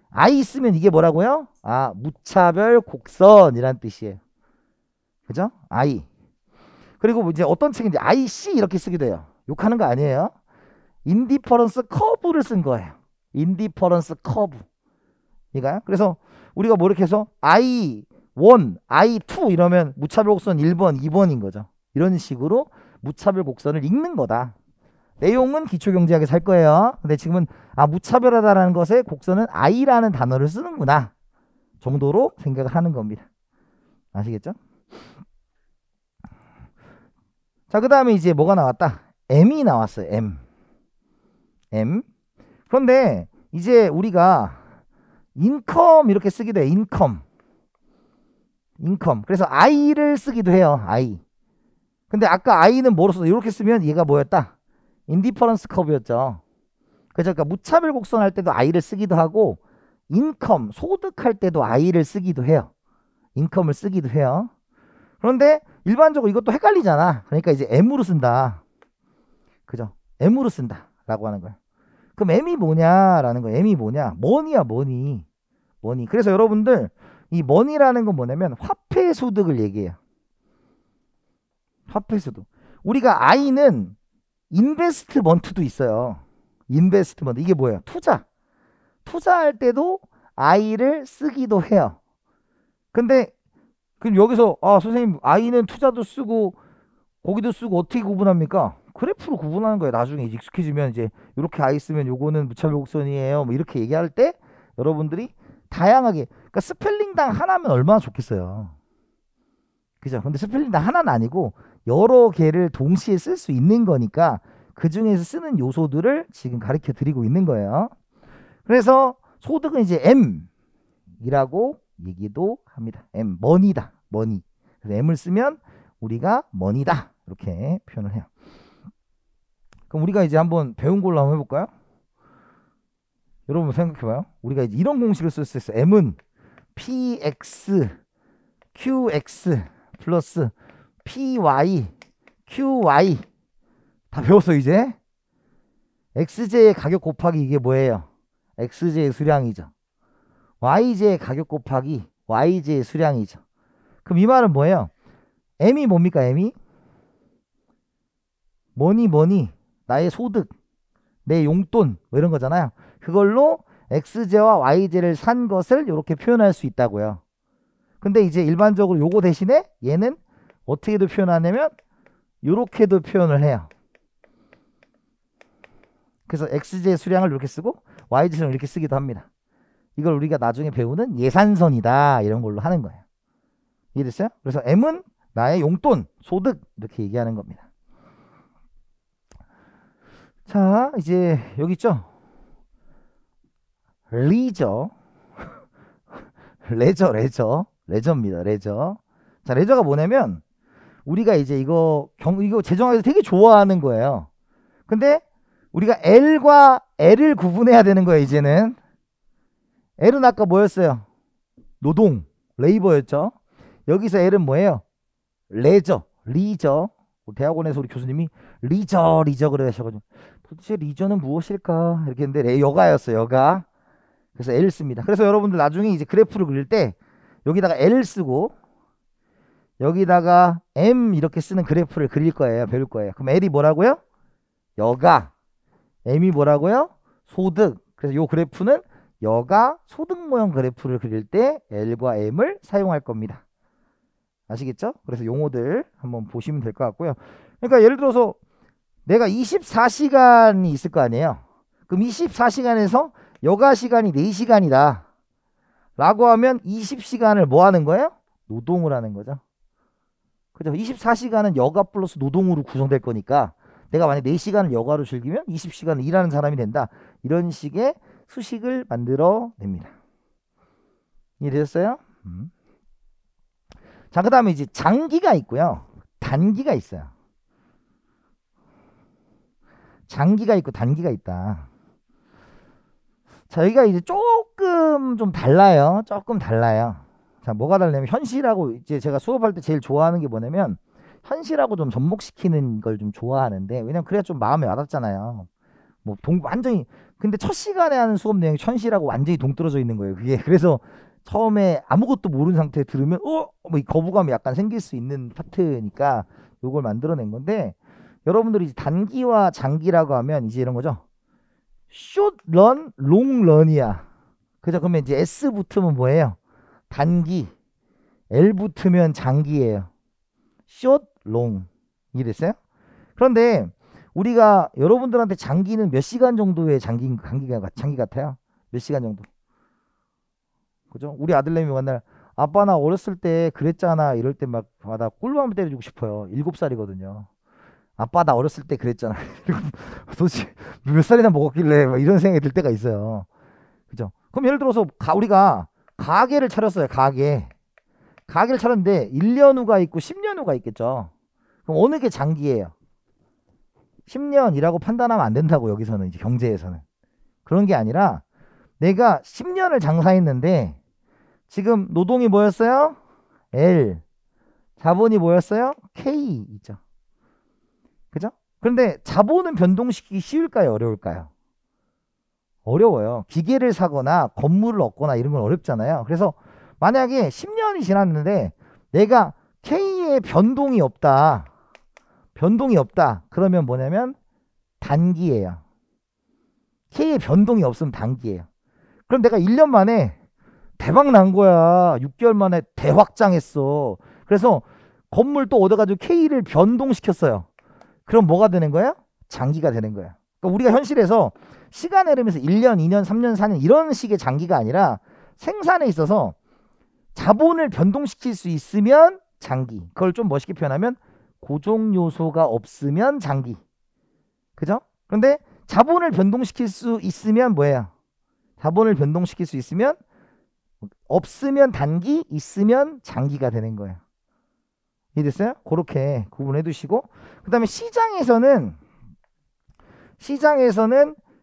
i 쓰면 이게 뭐라고요? 무차별 곡선이란 뜻이에요. 그죠? i. 그리고 이제 어떤 책인지 IC 이렇게 쓰기도 해요. 욕하는 거 아니에요. 인디퍼런스 커브를 쓴 거예요. 인디퍼런스 커브. 이거요? 그래서 우리가 뭐 이렇게 해서 I1, I2 이러면 무차별 곡선 1번, 2번인 거죠. 이런 식으로 무차별 곡선을 읽는 거다. 내용은 기초경제학에서 할 거예요. 근데 지금은 무차별하다라는 것에 곡선은 I라는 단어를 쓰는구나 정도로 생각을 하는 겁니다. 아시겠죠? 자, 그 다음에 이제 뭐가 나왔다? M이 나왔어요. M. 그런데 이제 우리가 인컴 이렇게 쓰기도 해요. 인컴. 그래서 I를 쓰기도 해요. I. 근데 아까 I는 뭐로 써서 이렇게 쓰면 얘가 뭐였다? 인디퍼런스 커브였죠. 그래서 그러니까 무차별 곡선 할 때도 I를 쓰기도 하고 인컴, 소득할 때도 I를 쓰기도 해요. 인컴을 쓰기도 해요. 그런데 일반적으로 이것도 헷갈리잖아. 그러니까 이제 M으로 쓴다. 그죠? M으로 쓴다 라고 하는 거야. 그럼 M이 뭐냐라는 거야. M이 뭐냐? 머니야, 머니. 머니. 그래서 여러분들 이 머니라는 건 뭐냐면 화폐 소득을 얘기해요. 화폐 소득. 우리가 I는 인베스트먼트도 있어요. 인베스트먼트. 이게 뭐예요? 투자. 투자할 때도 I를 쓰기도 해요. 근데 그럼 여기서 선생님 I는 투자도 쓰고 거기도 쓰고 어떻게 구분합니까? 그래프로 구분하는 거예요. 나중에 이제 익숙해지면 이제 이렇게 I 쓰면 요거는 무차별 곡선이에요. 뭐 이렇게 얘기할 때 여러분들이 다양하게, 그러니까 스펠링당 하나면 얼마나 좋겠어요. 그죠? 근데 스펠링당 하나는 아니고 여러 개를 동시에 쓸 수 있는 거니까 그 중에서 쓰는 요소들을 지금 가르쳐 드리고 있는 거예요. 그래서 소득은 이제 M이라고 얘기도 합니다. M, 머니다. 머니. 그래서 M을 쓰면 우리가 머니다. 이렇게 표현을 해요. 그럼 우리가 이제 한번 배운 걸로 한번 해볼까요? 여러분 생각해봐요. 우리가 이제 이런 공식을 쓸 수 있어요. M은 PX, QX 플러스 PY, QY 다 배웠어 이제. XJ의 가격 곱하기 이게 뭐예요? XJ의 수량이죠. YJ의 가격 곱하기 YJ의 수량이죠. 그럼 이 말은 뭐예요? M이 뭡니까? M이 뭐니 나의 소득, 내 용돈 뭐 이런 거잖아요. 그걸로 XJ와 YJ를 산 것을 이렇게 표현할 수 있다고요. 근데 이제 일반적으로 요거 대신에 얘는 어떻게도 표현하냐면 요렇게도 표현을 해요. 그래서 XJ 수량을 이렇게 쓰고 YJ 수량을 이렇게 쓰기도 합니다. 이걸 우리가 나중에 배우는 예산선이다 이런 걸로 하는 거예요. 이해됐어요? 그래서 M은 나의 용돈, 소득 이렇게 얘기하는 겁니다. 자, 이제 여기 있죠? 리저. 레저입니다. 레저. 자, 레저가 뭐냐면 우리가 이제 이거 재정학에서 되게 좋아하는 거예요. 근데 우리가 L과 L을 구분해야 되는 거예요, 이제는. L은 아까 뭐였어요? 노동, 레이버였죠. 여기서 L은 뭐예요? 리저. 대학원에서 우리 교수님이 리저 그래 하셔가지고 도대체 리저는 무엇일까? 이렇게 했는데 여가였어요, 여가. 그래서 L 씁니다. 그래서 여러분들 나중에 이제 그래프를 그릴 때 여기다가 L 쓰고 여기다가 M 이렇게 쓰는 그래프를 그릴 거예요. 배울 거예요. 그럼 L이 뭐라고요? 여가. M이 뭐라고요? 소득. 그래서 요 그래프는 여가 소득 모형 그래프를 그릴 때 L과 M을 사용할 겁니다. 아시겠죠? 그래서 용어들 한번 보시면 될 것 같고요. 그러니까 예를 들어서 내가 24시간이 있을 거 아니에요. 그럼 24시간에서 여가 시간이 4시간이다 라고 하면 20시간을 뭐 하는 거예요? 노동을 하는 거죠. 그죠? 24시간은 여가 플러스 노동으로 구성될 거니까 내가 만약 4시간을 여가로 즐기면 20시간을 일하는 사람이 된다. 이런 식의 수식을 만들어 냅니다. 이해되셨어요? 자, 그 다음에 이제 장기가 있고요. 단기가 있어요. 장기가 있고 단기가 있다. 자, 여기가 이제 조금 좀 달라요. 조금 달라요. 자, 뭐가 달라냐면 현실하고 이제 제가 수업할 때 제일 좋아하는 게 뭐냐면 현실하고 좀 접목시키는 걸 좀 좋아하는데, 왜냐면 그래야 좀 마음에 와닿잖아요. 뭐 완전히, 근데 첫 시간에 하는 수업 내용이 현실하고 완전히 동떨어져 있는 거예요. 그게 그래서 처음에 아무것도 모르는 상태에 들으면 뭐 이 거부감이 약간 생길 수 있는 파트니까 요걸 만들어낸 건데, 여러분들이 단기와 장기라고 하면 이제 이런 거죠. short run, long run이야. 그죠? 그러면 이제 S 붙으면 뭐예요? 단기. L 붙으면 장기예요. short, long. 이해됐어요? 그런데 우리가 여러분들한테 장기는 몇 시간 정도의 장기 같아요? 몇 시간 정도? 그죠? 우리 아들내미 맨날 아빠 나 어렸을 때 그랬잖아 이럴 때 막 나 꿀밤 때려주고 싶어요. 7살이거든요. 아빠 나 어렸을 때 그랬잖아. 도대체 몇 살이나 먹었길래 막 이런 생각이 들 때가 있어요. 그죠? 그럼 예를 들어서 우리가 가게를 차렸어요. 가게를 차렸는데 1년 후가 있고 10년 후가 있겠죠. 그럼 어느 게 장기예요? 10년이라고 판단하면 안 된다고. 여기서는 이제 경제에서는 그런 게 아니라 내가 10년을 장사했는데 지금 노동이 뭐였어요? L. 자본이 뭐였어요? K이죠. 그죠? 그런데 자본은 변동시키기 쉬울까요? 어려울까요? 어려워요. 기계를 사거나 건물을 얻거나 이런 건 어렵잖아요. 그래서 만약에 10년이 지났는데 내가 K의 변동이 없다. 변동이 없다. 그러면 뭐냐면 단기예요. K의 변동이 없으면 단기예요. 그럼 내가 1년 만에 대박 난 거야. 6개월 만에 대확장했어. 그래서 건물 또 얻어가지고 K를 변동시켰어요. 그럼 뭐가 되는 거야? 장기가 되는 거야. 그러니까 우리가 현실에서 시간의 흐름에서 1년, 2년, 3년, 4년 이런 식의 장기가 아니라 생산에 있어서 자본을 변동시킬 수 있으면 장기. 그걸 좀 멋있게 표현하면 고정 요소가 없으면 장기. 그죠? 그런데 자본을 변동시킬 수 있으면 뭐예요? 자본을 변동시킬 수 있으면 없으면 단기, 있으면 장기가 되는 거예요. 이해됐어요? 그렇게 구분해 두시고, 그 다음에 시장에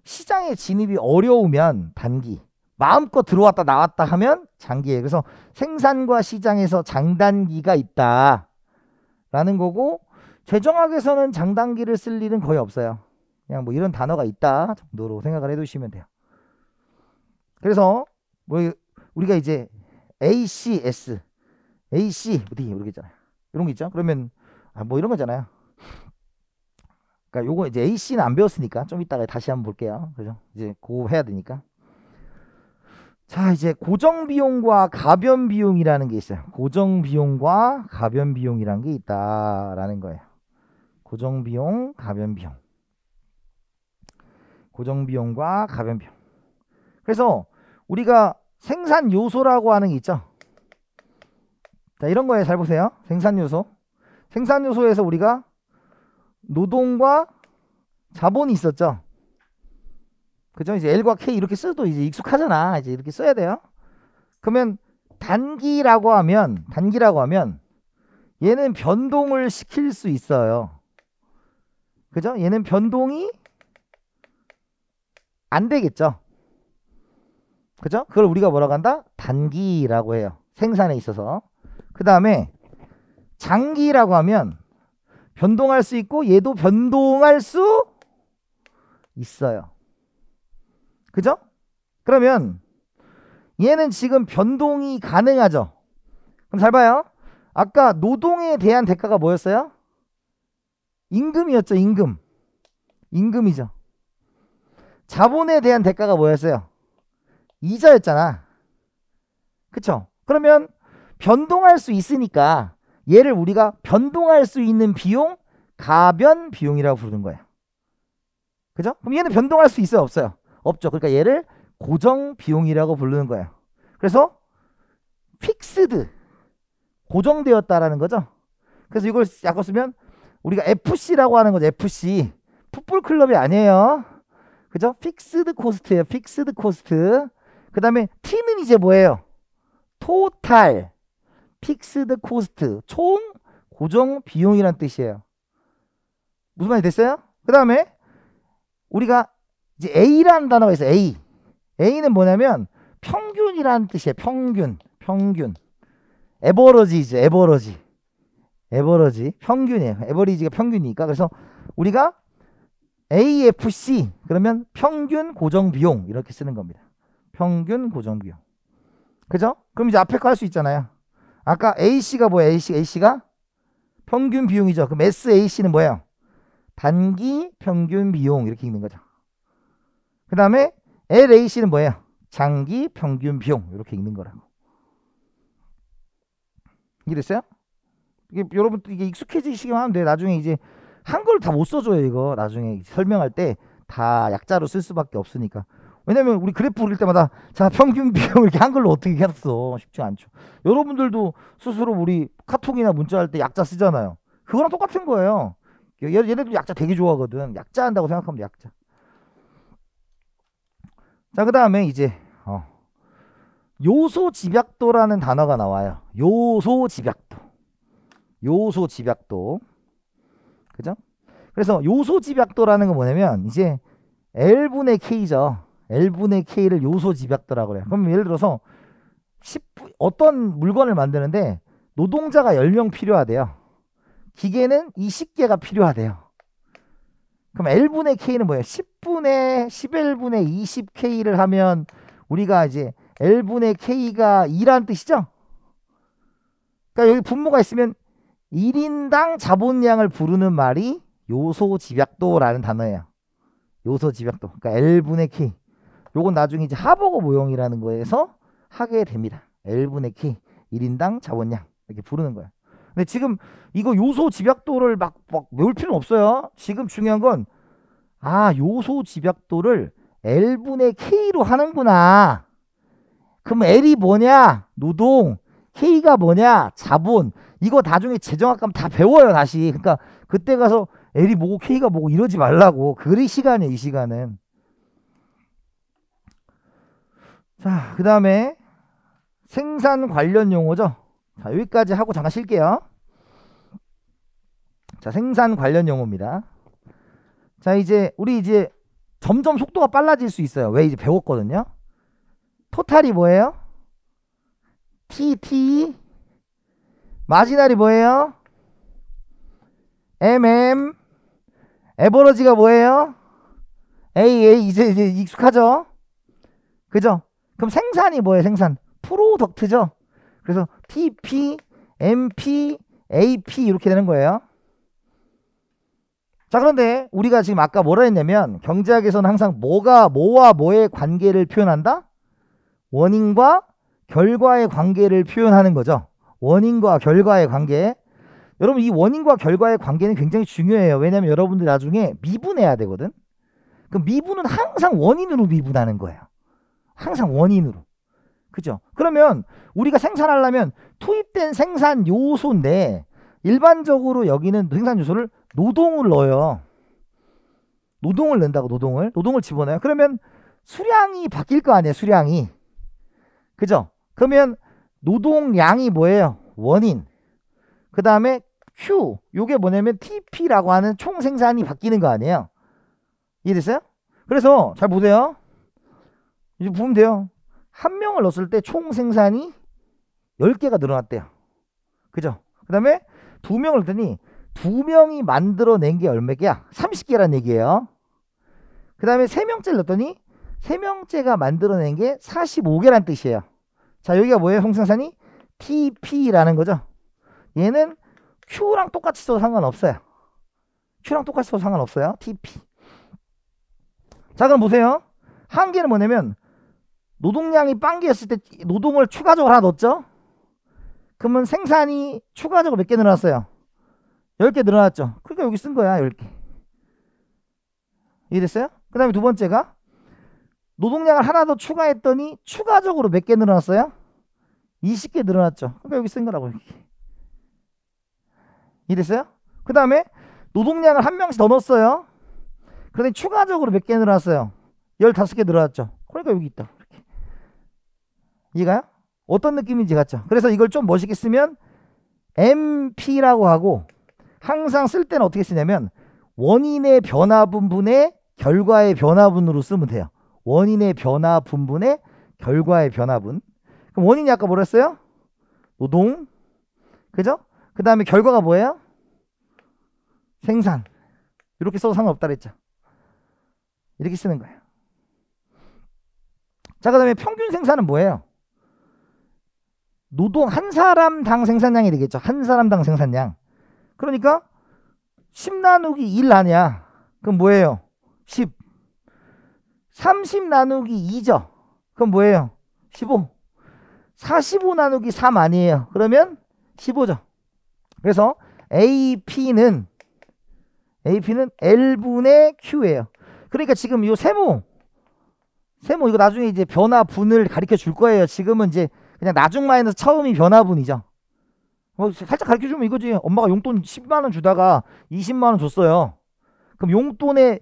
시장에 진입이 어려우면 단기, 마음껏 들어왔다 나왔다 하면 장기예요. 그래서 생산과 시장에서 장단기가 있다 라는 거고, 재정학에서는 장단기를 쓸 일은 거의 없어요. 그냥 뭐 이런 단어가 있다 정도로 생각을 해 두시면 돼요. 그래서 뭐 우리가 이제 ACS, ACD 이렇게 있잖아요. 이런 거 있죠. 그러면 뭐 이런 거잖아요. 그러니까 요거 이제 AC는 안 배웠으니까 좀 이따가 다시 한번 볼게요. 그죠? 이제 그거 해야 되니까. 자, 이제 고정 비용과 가변 비용이라는 게 있어요. 고정 비용과 가변 비용이라는 게 있다라는 거예요. 고정 비용, 가변 비용. 고정 비용과 가변 비용. 그래서 우리가 생산 요소라고 하는 게 있죠. 자, 이런 거에 잘 보세요. 생산 요소. 생산 요소에서 우리가 노동과 자본이 있었죠. 그죠? 이제 L과 K 이렇게 써도 이제 익숙하잖아. 이제 이렇게 써야 돼요. 그러면 단기라고 하면 얘는 변동을 시킬 수 있어요. 그죠? 얘는 변동이 안 되겠죠. 그죠? 그걸 우리가 뭐라고 한다? 단기라고 해요. 생산에 있어서. 그 다음에 장기라고 하면 변동할 수 있고 얘도 변동할 수 있어요. 그죠? 그러면 얘는 지금 변동이 가능하죠. 그럼 잘 봐요. 아까 노동에 대한 대가가 뭐였어요? 임금이었죠. 임금이죠. 자본에 대한 대가가 뭐였어요? 이자였잖아. 그쵸? 그러면 변동할 수 있으니까 얘를 우리가 변동할 수 있는 비용, 가변 비용이라고 부르는 거예요. 그죠? 그럼 얘는 변동할 수 있어요? 없어요? 없죠. 그러니까 얘를 고정 비용이라고 부르는 거예요. 그래서 픽스드, 고정되었다라는 거죠. 그래서 이걸 약간 쓰면 우리가 FC라고 하는 거죠. FC. 풋볼 클럽이 아니에요. 그죠? 픽스드 코스트예요. 픽스드 코스트. 그 다음에 T는 이제 뭐예요? 토탈 픽스드 코스트, 총 고정 비용이란 뜻이에요. 무슨 말이 됐어요? 그 다음에 우리가 이제 A라는 단어가 있어요. A는 뭐냐면 평균이라는 뜻이에요. 평균. 에버러지죠. 에버러지 평균이에요. 에버리지가 평균이니까. 그래서 우리가 AFC 그러면 평균 고정 비용 이렇게 쓰는 겁니다. 평균 고정 비용. 그죠? 그럼 이제 앞에 거 할 수 있잖아요. 아까 AC가 뭐예요? AC가 평균 비용이죠. 그럼 SAC는 뭐예요? 단기 평균 비용 이렇게 읽는 거죠. 그 다음에 LAC는 뭐예요? 장기 평균 비용 이렇게 읽는 거라고. 이해됐어요? 이게 여러분 이게 익숙해지시기만 하면 돼. 나중에 이제 한글 다 못 써줘요. 이거 나중에 설명할 때 다 약자로 쓸 수밖에 없으니까. 왜냐면 우리 그래프 그릴 때마다 자 평균 비용 이렇게 한글로 어떻게 했어 쉽지 않죠. 여러분들도 스스로 우리 카톡이나 문자할 때 약자 쓰잖아요. 그거랑 똑같은 거예요. 얘네들 약자 되게 좋아하거든. 약자 한다고 생각하면 돼. 약자. 자, 그 다음에 이제 요소 집약도라는 단어가 나와요. 요소 집약도. 그죠? 그래서 요소 집약도라는 건 뭐냐면 이제 L분의 K죠. L분의 K를 요소 집약도라고 그래요. 그럼 예를 들어서 어떤 물건을 만드는데 노동자가 10명 필요하대요. 기계는 20개가 필요하대요. 그럼 L분의 K는 뭐예요? 10분의 11분의 20K를 하면 우리가 이제 L분의 K가 2라는 뜻이죠? 그러니까 여기 분모가 있으면 1인당 자본량을 부르는 말이 요소집약도라는 단어예요. 요소집약도. 그러니까 L분의 K. 요건 나중에 이제 하버거 모형이라는 거에서 하게 됩니다. L분의 K. 1인당 자본량. 이렇게 부르는 거예요. 근데 지금 이거 요소집약도를 막 외울 필요는 없어요. 지금 중요한 건 요소집약도를 L분의 K로 하는구나. 그럼 L이 뭐냐? 노동. K가 뭐냐? 자본. 이거 나중에 재정학 가면 다 배워요, 다시. 그러니까 그때 가서 L이 뭐고 K가 뭐고 이러지 말라고. 그리 시간이에요, 이 시간은. 자, 그 다음에 생산 관련 용어죠. 자, 여기까지 하고 잠깐 쉴게요. 자, 생산 관련 용어입니다. 자, 우리 이제 점점 속도가 빨라질 수 있어요. 왜? 이제 배웠거든요. 토탈이 뭐예요? TT. 마지날이 뭐예요? MM. 에버러지가 뭐예요? AA. 이제 익숙하죠? 그죠? 그럼 생산이 뭐예요? 생산. 프로덕트죠? 그래서 TP, MP, AP 이렇게 되는 거예요. 자, 그런데 우리가 지금 아까 뭐라 했냐면 경제학에서는 항상 뭐와 뭐의 관계를 표현한다? 원인과 결과의 관계를 표현하는 거죠. 원인과 결과의 관계. 여러분, 이 원인과 결과의 관계는 굉장히 중요해요. 왜냐면 여러분들 나중에 미분해야 되거든. 그럼 미분은 항상 원인으로 미분하는 거예요. 항상 원인으로. 그죠? 그러면 우리가 생산하려면 투입된 생산 요소인데 일반적으로 여기는 생산 요소를 노동을 넣어요. 노동을 넣는다고. 노동을 집어넣어요. 그러면 수량이 바뀔 거 아니에요. 수량이. 그죠? 그러면 노동량이 뭐예요? 원인. 그 다음에 Q. 요게 뭐냐면 TP라고 하는 총 생산이 바뀌는 거 아니에요. 이해됐어요? 그래서 잘 보세요. 이제 보면 돼요. 한 명을 넣었을 때 총 생산이 10개가 늘어났대요. 그죠? 그 다음에 2명을 넣더니 2명이 만들어낸 게 얼마 개야? 30개란 얘기예요. 그 다음에 3명째를 넣었더니 3명째가 만들어낸 게 45개란 뜻이에요. 자, 여기가 뭐예요? 총생산이 TP라는 거죠. 얘는 Q랑 똑같이 써도 상관없어요. Q랑 똑같이 써도 상관없어요. TP. 자, 그럼 보세요. 한계는 뭐냐면 노동량이 빵개였을 때 노동을 추가적으로 하나 넣었죠. 그러면 생산이 추가적으로 몇 개 늘어났어요? 10개 늘어났죠. 그러니까 여기 쓴 거야. 10개. 이해됐어요? 그 다음에 두 번째가 노동량을 하나 더 추가했더니 추가적으로 몇 개 늘어났어요? 20개 늘어났죠. 그러니까 여기 쓴 거라고. 이해됐어요? 그 다음에 노동량을 한 명씩 더 넣었어요. 그런데 추가적으로 몇 개 늘어났어요? 15개 늘어났죠. 그러니까 여기 있다. 이렇게. 이해가요? 어떤 느낌인지 같죠? 그래서 이걸 좀 멋있게 쓰면 MP라고 하고, 항상 쓸 때는 어떻게 쓰냐면 원인의 변화분분의 결과의 변화분으로 쓰면 돼요. 원인의 변화분분의 결과의 변화분. 그럼 원인이 아까 뭐라 했어요? 노동. 그죠? 그 다음에 결과가 뭐예요? 생산. 이렇게 써도 상관없다 그랬죠. 이렇게 쓰는 거예요. 자, 그 다음에 평균 생산은 뭐예요? 노동 한 사람당 생산량이 되겠죠. 한 사람당 생산량. 그러니까 10 나누기 1 아니야. 그럼 뭐예요? 10. 30 나누기 2죠. 그럼 뭐예요? 15. 45 나누기 3 아니에요. 그러면 15죠. 그래서 AP는 L분의 Q예요. 그러니까 지금 이 세모 이거 나중에 이제 변화분을 가르쳐 줄 거예요. 지금은 이제 그냥 나중 마이너스 처음이 변화분이죠. 살짝 가르쳐 주면 이거지. 엄마가 용돈 10만원 주다가 20만원 줬어요. 그럼 용돈의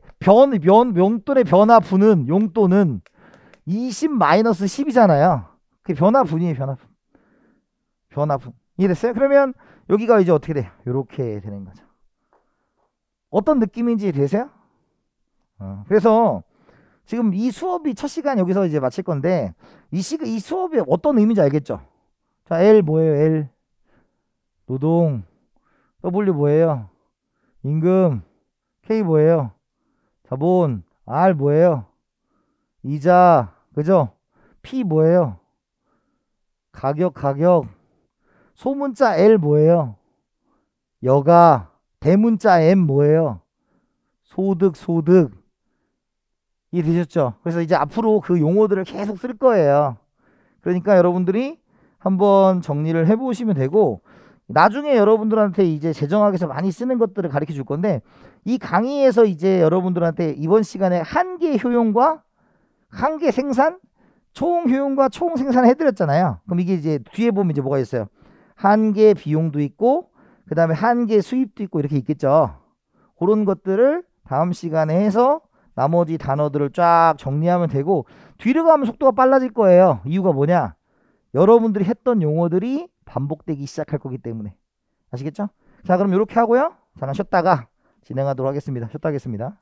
변화분은 용돈은 20 마이너스 10이잖아요. 그게 변화분이에요. 변화분. 이해됐어요? 그러면 여기가 이제 어떻게 돼요? 이렇게 되는 거죠. 어떤 느낌인지 되세요? 그래서 지금 이 수업이 첫 시간 여기서 이제 마칠 건데 이 수업이 어떤 의미인지 알겠죠? 자, L 뭐예요? L. 노동, W 뭐예요? 임금, K 뭐예요? 자본, R 뭐예요? 이자, 그죠? P 뭐예요? 가격, 소문자 L 뭐예요? 여가, 대문자 M 뭐예요? 소득. 이해되셨죠? 그래서 이제 앞으로 그 용어들을 계속 쓸 거예요. 그러니까 여러분들이 한번 정리를 해보시면 되고, 나중에 여러분들한테 이제 재정학에서 많이 쓰는 것들을 가르쳐 줄 건데, 이 강의에서 이제 여러분들한테 이번 시간에 한계 효용과 한계 생산, 총 효용과 총 생산 해드렸잖아요. 그럼 이게 이제 뒤에 보면 이제 뭐가 있어요? 한계 비용도 있고, 그 다음에 한계 수입도 있고, 이렇게 있겠죠. 그런 것들을 다음 시간에 해서 나머지 단어들을 쫙 정리하면 되고, 뒤로 가면 속도가 빨라질 거예요. 이유가 뭐냐? 여러분들이 했던 용어들이 반복되기 시작할 거기 때문에. 아시겠죠? 자, 그럼 이렇게 하고요. 잠깐 쉬었다가 진행하도록 하겠습니다. 쉬었다 하겠습니다.